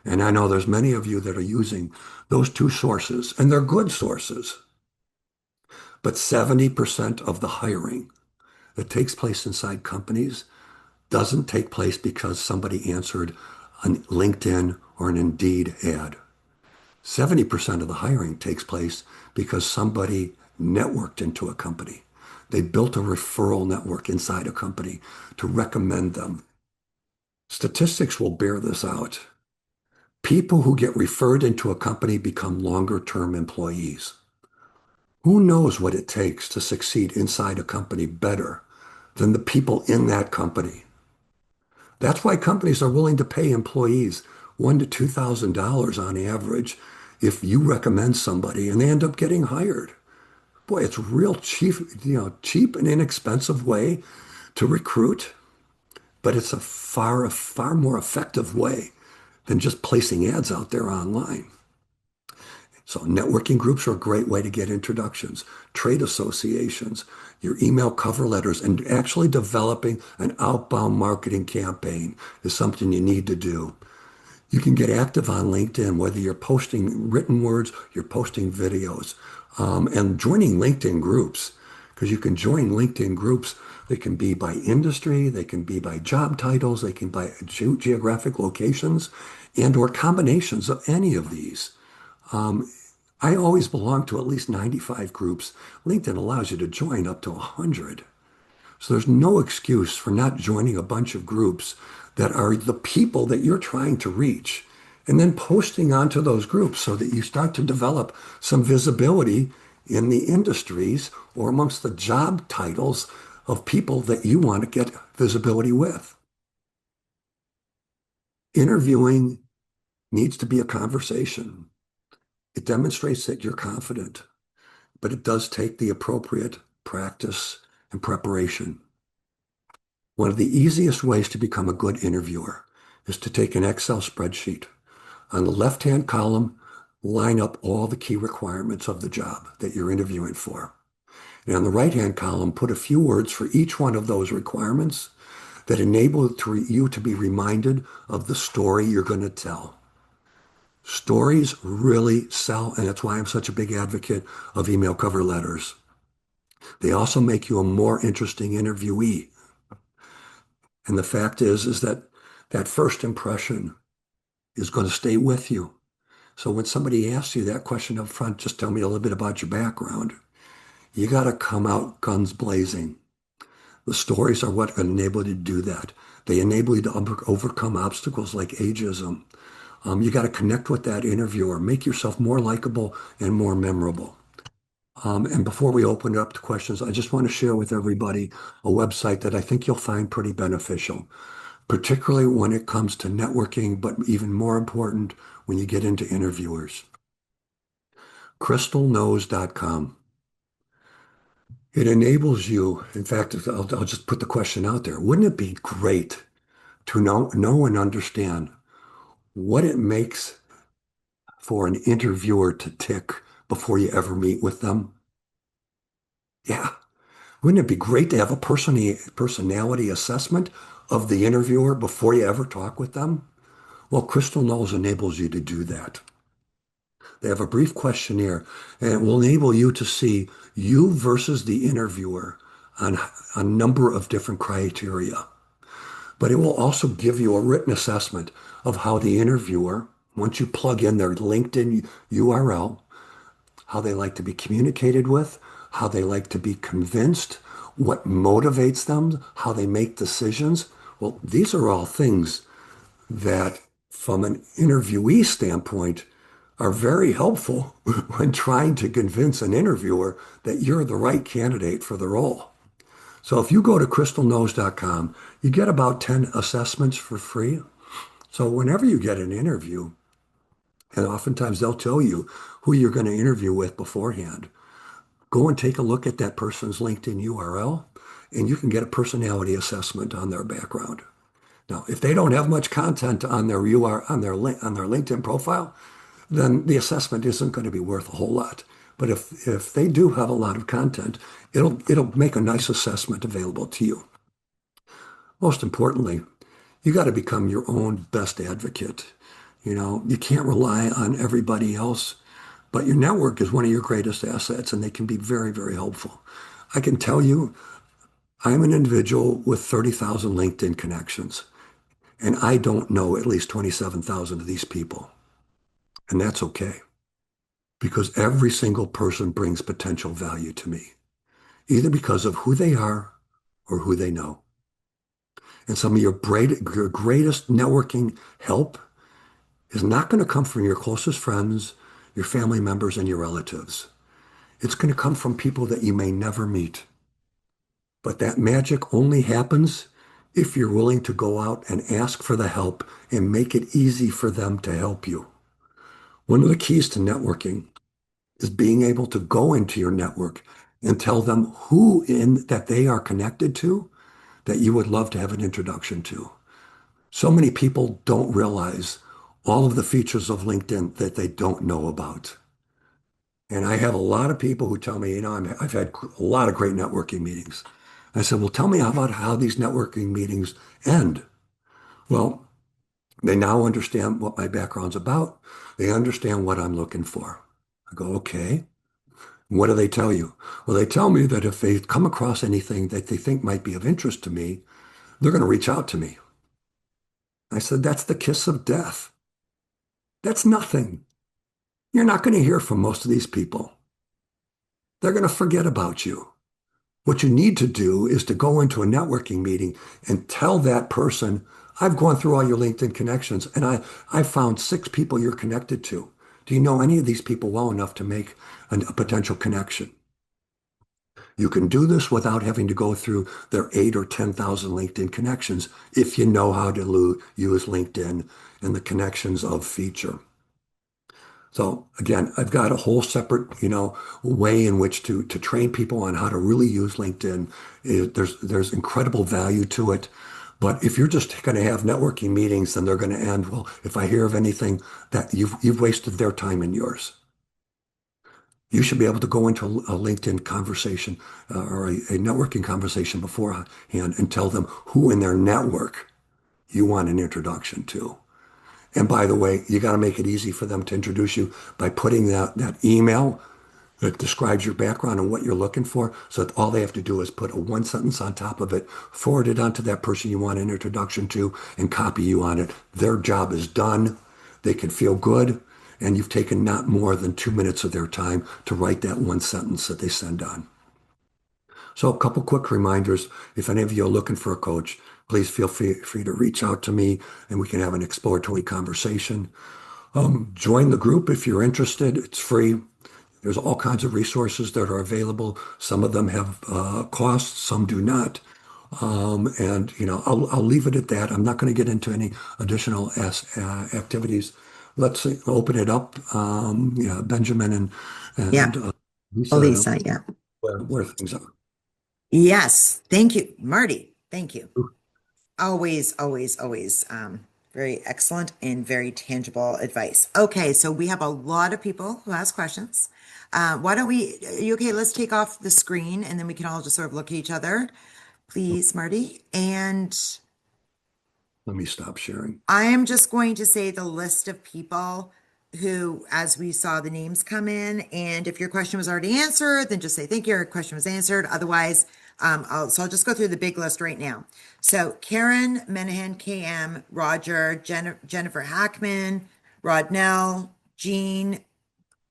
And I know there's many of you that are using those two sources, and they're good sources. But 70% of the hiring that takes place inside companies doesn't take place because somebody answered a LinkedIn or an Indeed ad. 70% of the hiring takes place because somebody networked into a company. They built a referral network inside a company to recommend them. Statistics will bear this out. People who get referred into a company become longer-term employees. Who knows what it takes to succeed inside a company better than the people in that company? That's why companies are willing to pay employees $1,000 to $2,000 on average if you recommend somebody and they end up getting hired. Boy, it's real cheap, cheap and inexpensive way to recruit, but it's a far more effective way than just placing ads out there online. So networking groups are a great way to get introductions, trade associations, your email cover letters, and actually developing an outbound marketing campaign is something you need to do. You can get active on LinkedIn, whether you're posting written words, you're posting videos, and joining LinkedIn groups, because you can join LinkedIn groups. They can be by industry, they can be by job titles, they can by geographic locations, and or combinations of any of these. I always belong to at least 95 groups. LinkedIn allows you to join up to 100. So there's no excuse for not joining a bunch of groups that are the people that you're trying to reach and then posting onto those groups so that you start to develop some visibility in the industries or amongst the job titles of people that you want to get visibility with. Interviewing needs to be a conversation. It demonstrates that you're confident, but it does take the appropriate practice and preparation. One of the easiest ways to become a good interviewer is to take an Excel spreadsheet. On the left-hand column, line up all the key requirements of the job that you're interviewing for. And on the right-hand column, put a few words for each one of those requirements that enable you to be reminded of the story you're going to tell. Stories really sell, and that's why I'm such a big advocate of email cover letters. They also make you a more interesting interviewee. And the fact is that that first impression is going to stay with you. So when somebody asks you that question up front, just tell me a little bit about your background. You got to come out guns blazing. The stories are what enable you to do that. They enable you to overcome obstacles like ageism. You got to connect with that interviewer, make yourself more likable and more memorable. And before we open it up to questions, I just want to share with everybody a website that I think you'll find pretty beneficial, particularly when it comes to networking, but even more important when you get into interviewers. crystalknows.com. It enables you, in fact, I'll just put the question out there. Wouldn't it be great to know and understand what it makes for an interviewer to tick before you ever meet with them? Yeah. Wouldn't it be great to have a personality assessment of the interviewer before you ever talk with them? Well, Crystal Knowles enables you to do that. They have a brief questionnaire, and it will enable you to see you versus the interviewer on a number of different criteria. But it will also give you a written assessment of how the interviewer, once you plug in their LinkedIn URL, how they like to be communicated with, how they like to be convinced, what motivates them, how they make decisions. Well, these are all things that, from an interviewee standpoint, are very helpful when trying to convince an interviewer that you're the right candidate for the role. So if you go to crystalknows.com, you get about 10 assessments for free. So whenever you get an interview, and oftentimes they'll tell you who you're going to interview with beforehand, go and take a look at that person's LinkedIn URL, and you can get a personality assessment on their background. Now, if they don't have much content on their URL, on their LinkedIn profile, then the assessment isn't going to be worth a whole lot. But if they do have a lot of content, it'll make a nice assessment available to you. Most importantly, you got to become your own best advocate. You can't rely on everybody else, but your network is one of your greatest assets, and they can be very, very helpful. I can tell you, I'm an individual with 30,000 LinkedIn connections, and I don't know at least 27,000 of these people. And that's okay, because every single person brings potential value to me, either because of who they are or who they know. And some of your greatest networking help is not going to come from your closest friends, your family members, and your relatives. It's going to come from people that you may never meet. But that magic only happens if you're willing to go out and ask for the help and make it easy for them to help you. One of the keys to networking is being able to go into your network and tell them who in that they are connected to that you would love to have an introduction to. So many people don't realize all of the features of LinkedIn that they don't know about. And I have a lot of people who tell me, I've had a lot of great networking meetings. I said, well, tell me about how these networking meetings end. Well, they now understand what my background's about. They understand what I'm looking for. I go, okay. What do they tell you? Well, they tell me that if they come across anything that they think might be of interest to me, they're going to reach out to me. I said, that's the kiss of death. That's nothing. You're not going to hear from most of these people. They're going to forget about you. What you need to do is to go into a networking meeting and tell that person, I've gone through all your LinkedIn connections and I found 6 people you're connected to. Do you know any of these people well enough to make a potential connection? You can do this without having to go through their 8 or 10,000 LinkedIn connections if you know how to use LinkedIn and the connections of feature. So again, I've got a whole separate, way in which to train people on how to really use LinkedIn. There's incredible value to it. But if you're just going to have networking meetings, then they're going to end, well, if I hear of anything that you've wasted their time and yours. You should be able to go into a LinkedIn conversation or a networking conversation beforehand and tell them who in their network you want an introduction to. And by the way, you got to make it easy for them to introduce you by putting that email that describes your background and what you're looking for, so that all they have to do is put a one sentence on top of it, forward it on to that person you want an introduction to, and copy you on it. Their job is done. They can feel good, and you've taken not more than 2 minutes of their time to write that one sentence that they send on. So a couple quick reminders. If any of you are looking for a coach, please feel free to reach out to me and we can have an exploratory conversation. Join the group if you're interested. It's free. There's all kinds of resources that are available. Some of them have costs, some do not. And I'll leave it at that. I'm not going to get into any additional activities. Open it up. Yeah, Benjamin Yeah, and Lisa, Elisa, yeah. where things are. Yes, thank you, Marty. Thank you. Always, always, always very excellent and very tangible advice. Okay, so we have a lot of people who ask questions. Why don't we, are you okay? Let's take off the screen and then we can all just sort of look at each other, please, Marty. And Let me stop sharing. I am just going to say the list of people who, as we saw the names come in, and if your question was already answered, then just say thank you, your question was answered. Otherwise, I'll just go through the big list right now. So Karen Menahan, KM, Roger, Jennifer Hackman, Rodnell, Jean,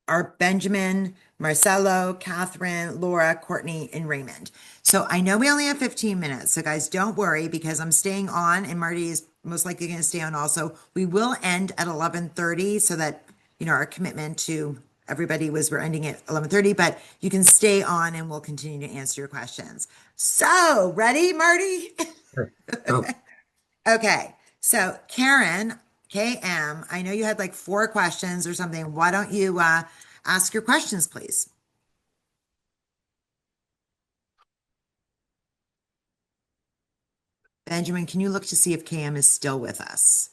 are Benjamin, Marcelo, Catherine, Laura, Courtney, and Raymond. So I know we only have 15 minutes. So guys, don't worry because I'm staying on and Marty is most likely going to stay on also. We will end at 11:30 so that, our commitment to everybody was we're ending at 11:30, but you can stay on and we'll continue to answer your questions. So ready, Marty? Sure. Oh, Okay. So Karen, KM, I know you had like 4 questions or something. Why don't you ask your questions, please? Benjamin, can you look to see if KM is still with us?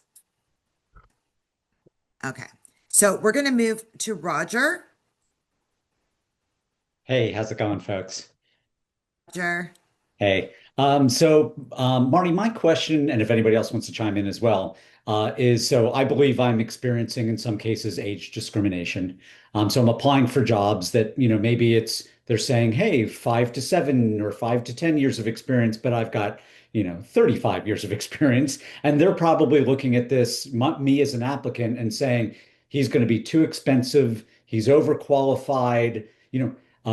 Okay. So we're going to move to Roger. Hey, how's it going, folks? Roger. Hey. Marty, my question, and if anybody else wants to chime in as well, is so I believe I'm experiencing in some cases age discrimination. So I'm applying for jobs that, maybe they're saying, hey, 5 to 7 or 5 to 10 years of experience, but I've got, 35 years of experience. And they're probably looking at me as an applicant and saying, he's going to be too expensive, he's overqualified,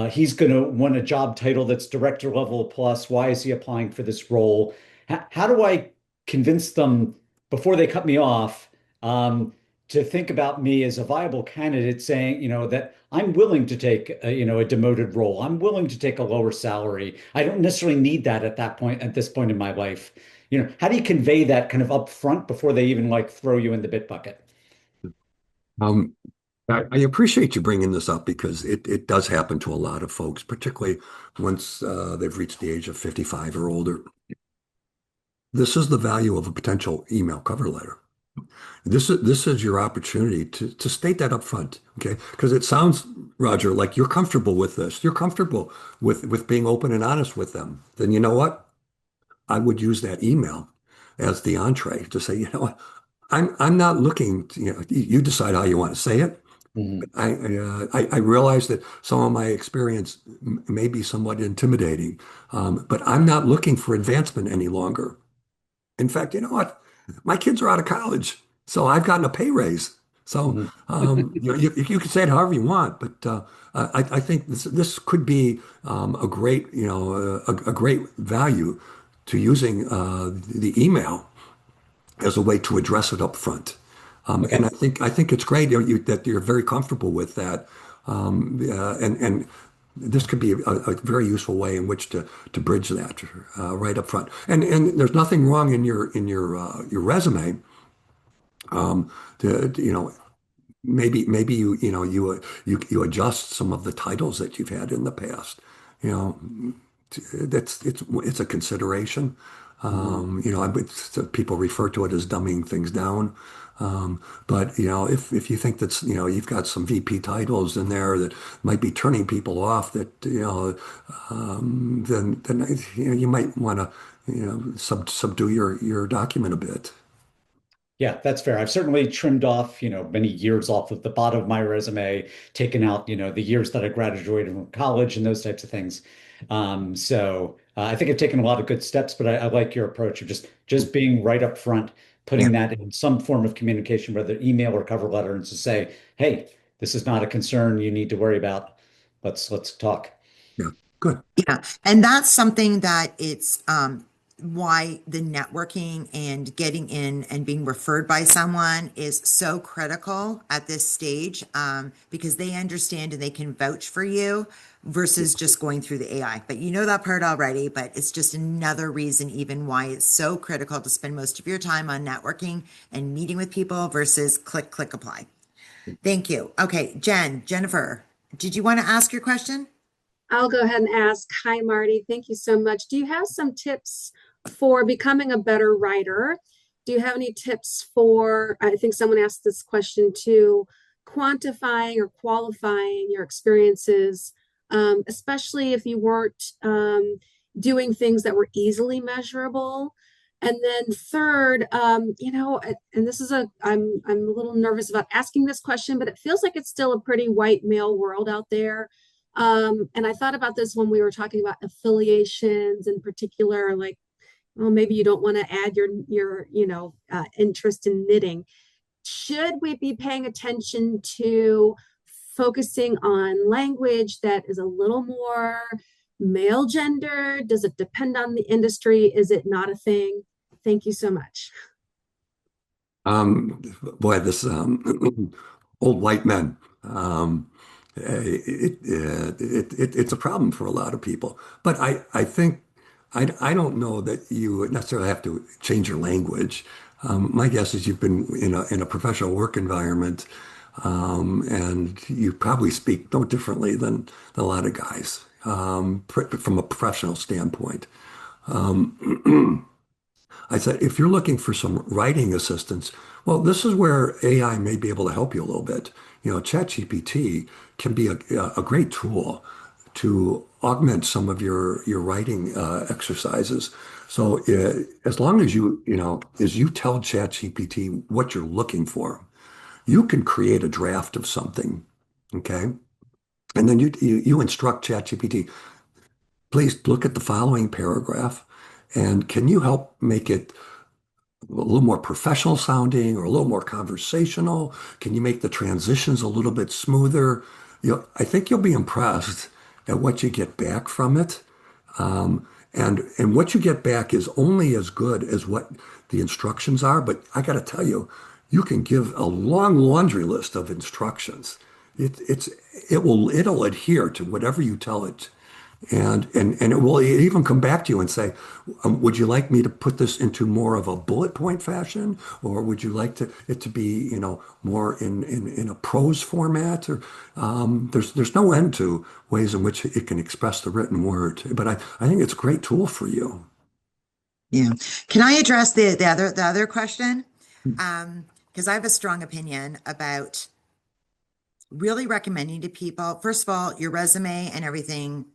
he's going to want a job title that's director level plus. Why is he applying for this role? How do I convince them before they cut me off to think about me as a viable candidate, saying, that I'm willing to take a demoted role. I'm willing to take a lower salary. I don't necessarily need that at this point in my life. How do you convey that kind of upfront before they even like throw you in the bit bucket? um, I appreciate you bringing this up because it does happen to a lot of folks, particularly once they've reached the age of 55 or older. This is the value of a potential email cover letter. This is your opportunity to state that up front, okay? Because it sounds, Roger, like you're comfortable with this. You're comfortable with being open and honest with them. Then you know what? I would use that email as the entree to say, what? I'm not looking to, you decide how you want to say it. Mhm. I realize that some of my experience may be somewhat intimidating, but I'm not looking for advancement any longer. In fact, you know what? My kids are out of college, so I've gotten a pay raise. So Mhm. you can say it however you want, but I think this could be a great a great value to using the email as a way to address it up front. And Okay. I think it's great that you're very comfortable with that. And this could be a very useful way in which to bridge that right up front. And there's nothing wrong in your resume you know maybe you adjust some of the titles that you've had in the past. You know, it's a consideration. People refer to it as dumbing things down. But if you think that's you've got some VP titles in there that might be turning people off, that then you might want to subdue your document a bit. Yeah, that's fair. I've certainly trimmed off, many years off of the bottom of my resume, taken out, the years that I graduated from college and those types of things. I think I've taken a lot of good steps, but I like your approach of just being right up front, Yeah, putting that in some form of communication, whether email or cover letter, and to say, hey, this is not a concern you need to worry about. Let's talk. yeah, good. Yeah, and that's something that it's why the networking and getting in and being referred by someone is so critical at this stage because they understand and they can vouch for you versus just going through the AI. But you know that part already, but it's just another reason even why it's so critical to spend most of your time on networking and meeting with people versus click, click, apply. Thank you. Okay, Jennifer, did you want to ask your question? I'll go ahead and ask. Hi, Marty. Thank you so much. Do you have some tips for becoming a better writer? Do you have any tips for, I think someone asked this question too, quantifying or qualifying your experiences, especially if you weren't doing things that were easily measurable? And then third, and this is I'm a little nervous about asking this question, but it feels like it's still a pretty white male world out there. And I thought about this when we were talking about affiliations in particular, like, well, maybe you don't want to add your interest in knitting. Should we be paying attention to focusing on language that is a little more male gender? Does it depend on the industry? Is it not a thing? Thank you so much. Boy, this old white men. It's a problem for a lot of people. But I think I don't know that you necessarily have to change your language. My guess is you've been in a professional work environment, and you probably speak no differently than a lot of guys from a professional standpoint. I said, if you're looking for some writing assistance, well, this is where AI may be able to help you a little bit. ChatGPT can be a great tool to augment some of your writing exercises. So as long as as you tell ChatGPT what you're looking for, you can create a draft of something, okay? And then you instruct ChatGPT, please look at the following paragraph, and can you help make it a little more professional sounding or a little more conversational? Can you make the transitions a little bit smoother? I think you'll be impressed at what you get back from it. And what you get back is only as good as what the instructions are. But I got to tell you, you can give a long laundry list of instructions. It'll adhere to whatever you tell it, and it will even come back to you and say, would you like me to put this into more of a bullet point fashion, or would you like it to be, more in a prose format? Or there's no end to ways in which it can express the written word. But I think it's a great tool for you. Yeah. Can I address the other question? Because I have a strong opinion about really recommending to people, first of all, your resume and everything,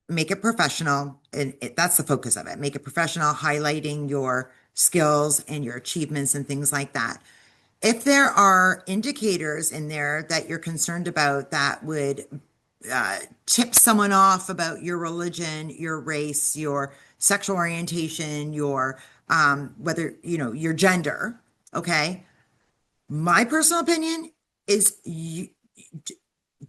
make it professional. And that's the focus of it. Make it professional, highlighting your skills and your achievements and things like that. If there are indicators in there that you're concerned about that would tip someone off about your religion, your race, your sexual orientation, your whether your gender, okay? My personal opinion is you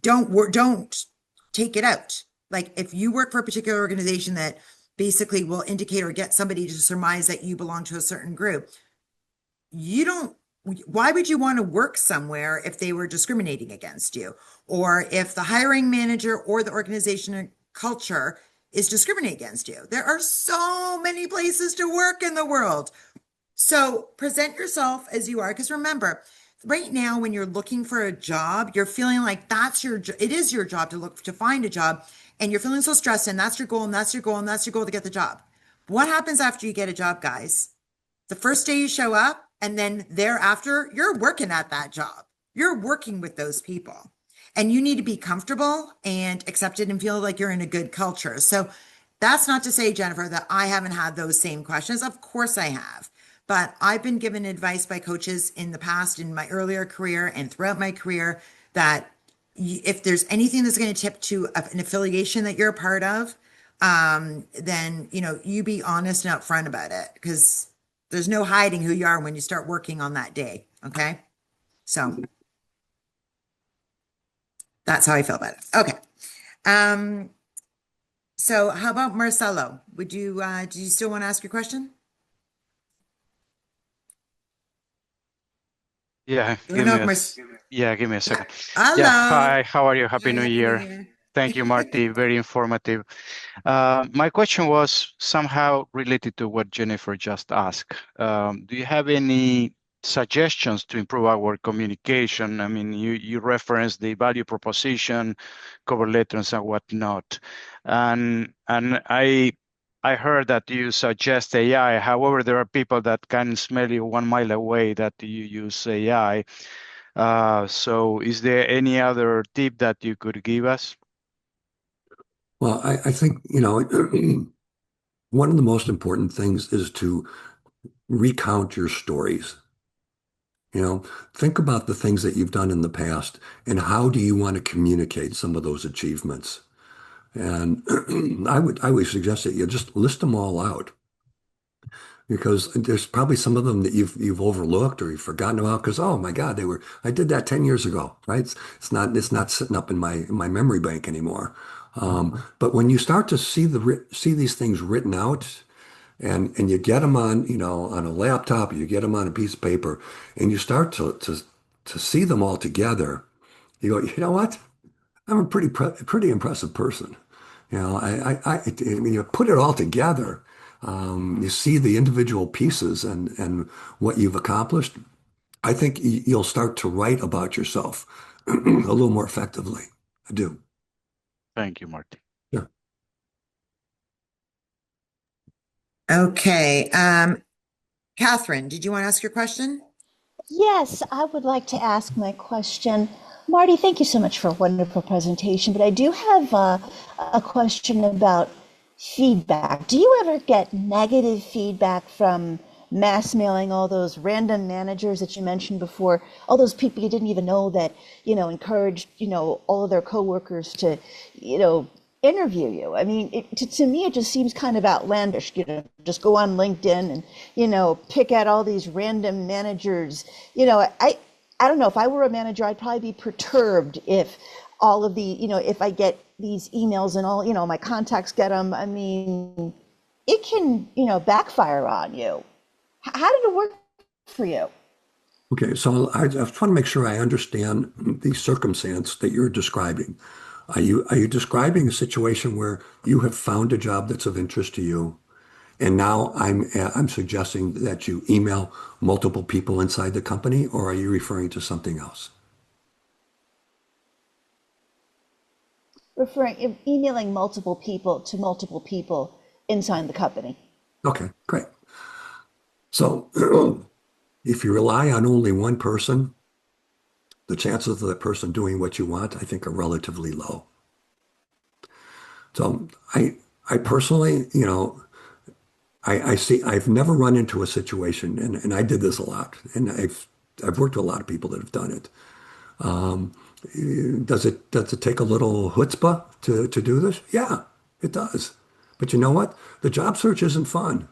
don't take it out. Like if you work for a particular organization that basically will indicate or get somebody to surmise that you belong to a certain group, you don't, why would you want to work somewhere if they were discriminating against you? Or if the hiring manager or the organization culture is discriminating against you? There are so many places to work in the world. So present yourself as you are, because remember, right now when you're looking for a job, you're feeling like it is your job to look to find a job, and you're feeling so stressed, and that's your goal, and that's your goal, and that's your goal to get the job. What happens after you get a job, guys? The first day you show up, and then thereafter, you're working at that job. You're working with those people. And you need to be comfortable and accepted and feel like you're in a good culture. So that's not to say, Jennifer, that I haven't had those same questions. Of course I have. But I've been given advice by coaches in the past, in my earlier career and throughout my career, that if there's anything that's going to tip to an affiliation that you're a part of, then, you be honest and upfront about it, because there's no hiding who you are when you start working on that day. Okay. So that's how I feel about it. Okay. So how about Marcelo? Do you still want to ask your question? Yeah, I don't know if give me a yeah. second. Yeah, Hello. hi, how are you? Happy Hi, New Happy New Year. Year. Thank you, Marty. Very informative. My question was somehow related to what Jennifer just asked. Do you have any suggestions to improve our communication? I mean, you referenced the value proposition, cover letters and whatnot. And I heard that you suggest AI. However, there are people that can smell you 1 mile away that you use AI. So is there any other tip that you could give us? Well, I think, one of the most important things is to recount your stories. Think about the things that you've done in the past and how do you want to communicate some of those achievements? And I would suggest that you just list them all out, because there's probably some of them that you've overlooked or you've forgotten about because, oh my God, I did that 10 years ago, right? It's not sitting up in my memory bank anymore. But when you start to see these things written out, and you get them on a laptop, you get them on a piece of paper, and you start to see them all together, you go, you know what? I'm a pretty impressive person. When you put it all together, you see the individual pieces and what you've accomplished. I think you'll start to write about yourself a little more effectively. I do. Thank you, Marty. Yeah. Okay. Catherine, did you want to ask your question? Yes, I would like to ask my question. Marty, thank you so much for a wonderful presentation, but I do have a question about feedback. Do you ever get negative feedback from mass mailing all those random managers that you mentioned before, all those people you didn't even know that, encouraged, all of their coworkers to, interview you? I mean, to me, it just seems kind of outlandish, just go on LinkedIn and, pick out all these random managers. I don't know, if I were a manager, I'd probably be perturbed if all of the, if I get these emails and all, my contacts get them. I mean, it can, backfire on you. How did it work for you? Okay, so I just want to make sure I understand the circumstance that you're describing. Are you describing a situation where you have found a job that's of interest to you, and now I'm suggesting that you email multiple people inside the company, or are you referring to something else? Emailing multiple people to multiple people inside the company. Okay, great. So if you rely on only one person, the chances of that person doing what you want, I think, are relatively low. So I personally, I've never run into a situation, and I did this a lot, and I've worked with a lot of people that have done it. Um, does it take a little chutzpah to do this? Yeah, it does. But you know what? The job search isn't fun.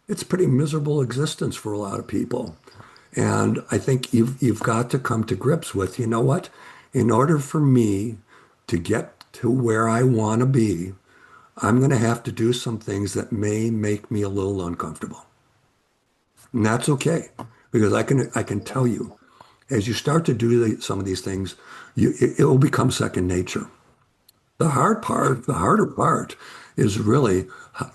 It's a pretty miserable existence for a lot of people. And I think you've got to come to grips with, you know what? In order for me to get to where I want to be, I'm going to have to do some things that may make me a little uncomfortable. And that's okay, because I can tell you, as you start to do some of these things, it will become second nature. The harder part is really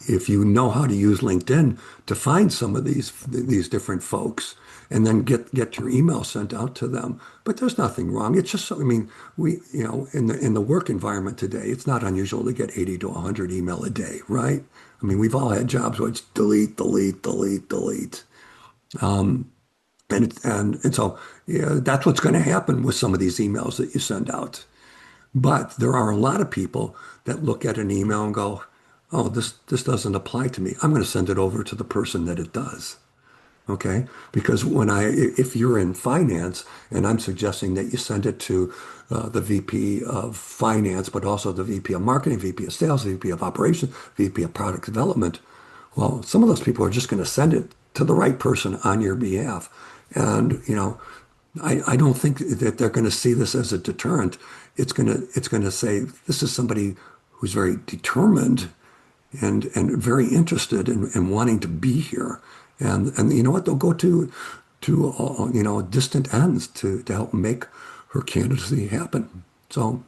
if you know how to use LinkedIn to find some of these different folks and then get your email sent out to them. But there's nothing wrong. It's just, I mean, in the work environment today, it's not unusual to get 80 to 100 email a day, right? I mean, we've all had jobs where it's delete, delete, delete, delete. And so yeah, that's what's going to happen with some of these emails that you send out. But there are a lot of people that look at an email and go, "Oh, this doesn't apply to me. I'm going to send it over to the person that it does." Okay? Because if you're in finance and I'm suggesting that you send it to the VP of finance, but also the VP of marketing, VP of sales, VP of operations, VP of product development, well, some of those people are just going to send it to the right person on your behalf. And, I don't think that they're going to see this as a deterrent. It's going to say this is somebody who's very determined and very interested in wanting to be here. And you know what? They'll go to distant ends to help make her candidacy happen. So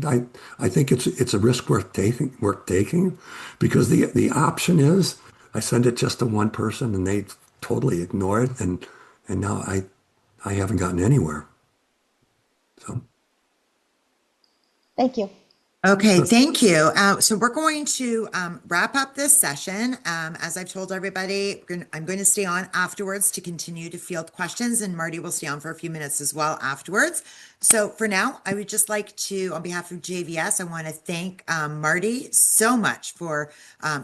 I think it's a risk worth taking because the option is I send it just to one person and they totally ignore it and now I haven't gotten anywhere. So Thank you. Okay, thank you. So we're going to wrap up this session. As I've told everybody, I'm going to stay on afterwards to continue to field questions, and Marty will stay on for a few minutes as well afterwards. So for now, I would just like to, on behalf of JVS, I want to thank Marty so much for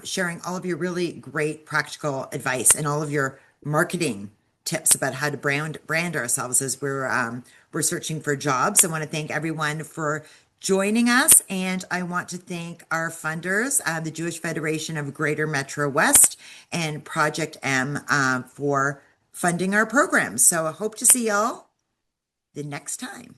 sharing all of your really great practical advice and all of your marketing tips about how to brand ourselves as we're searching for jobs. I want to thank everyone for joining us, and I want to thank our funders, the Jewish Federation of Greater Metro West and Project M, for funding our programs. So I hope to see y'all the next time.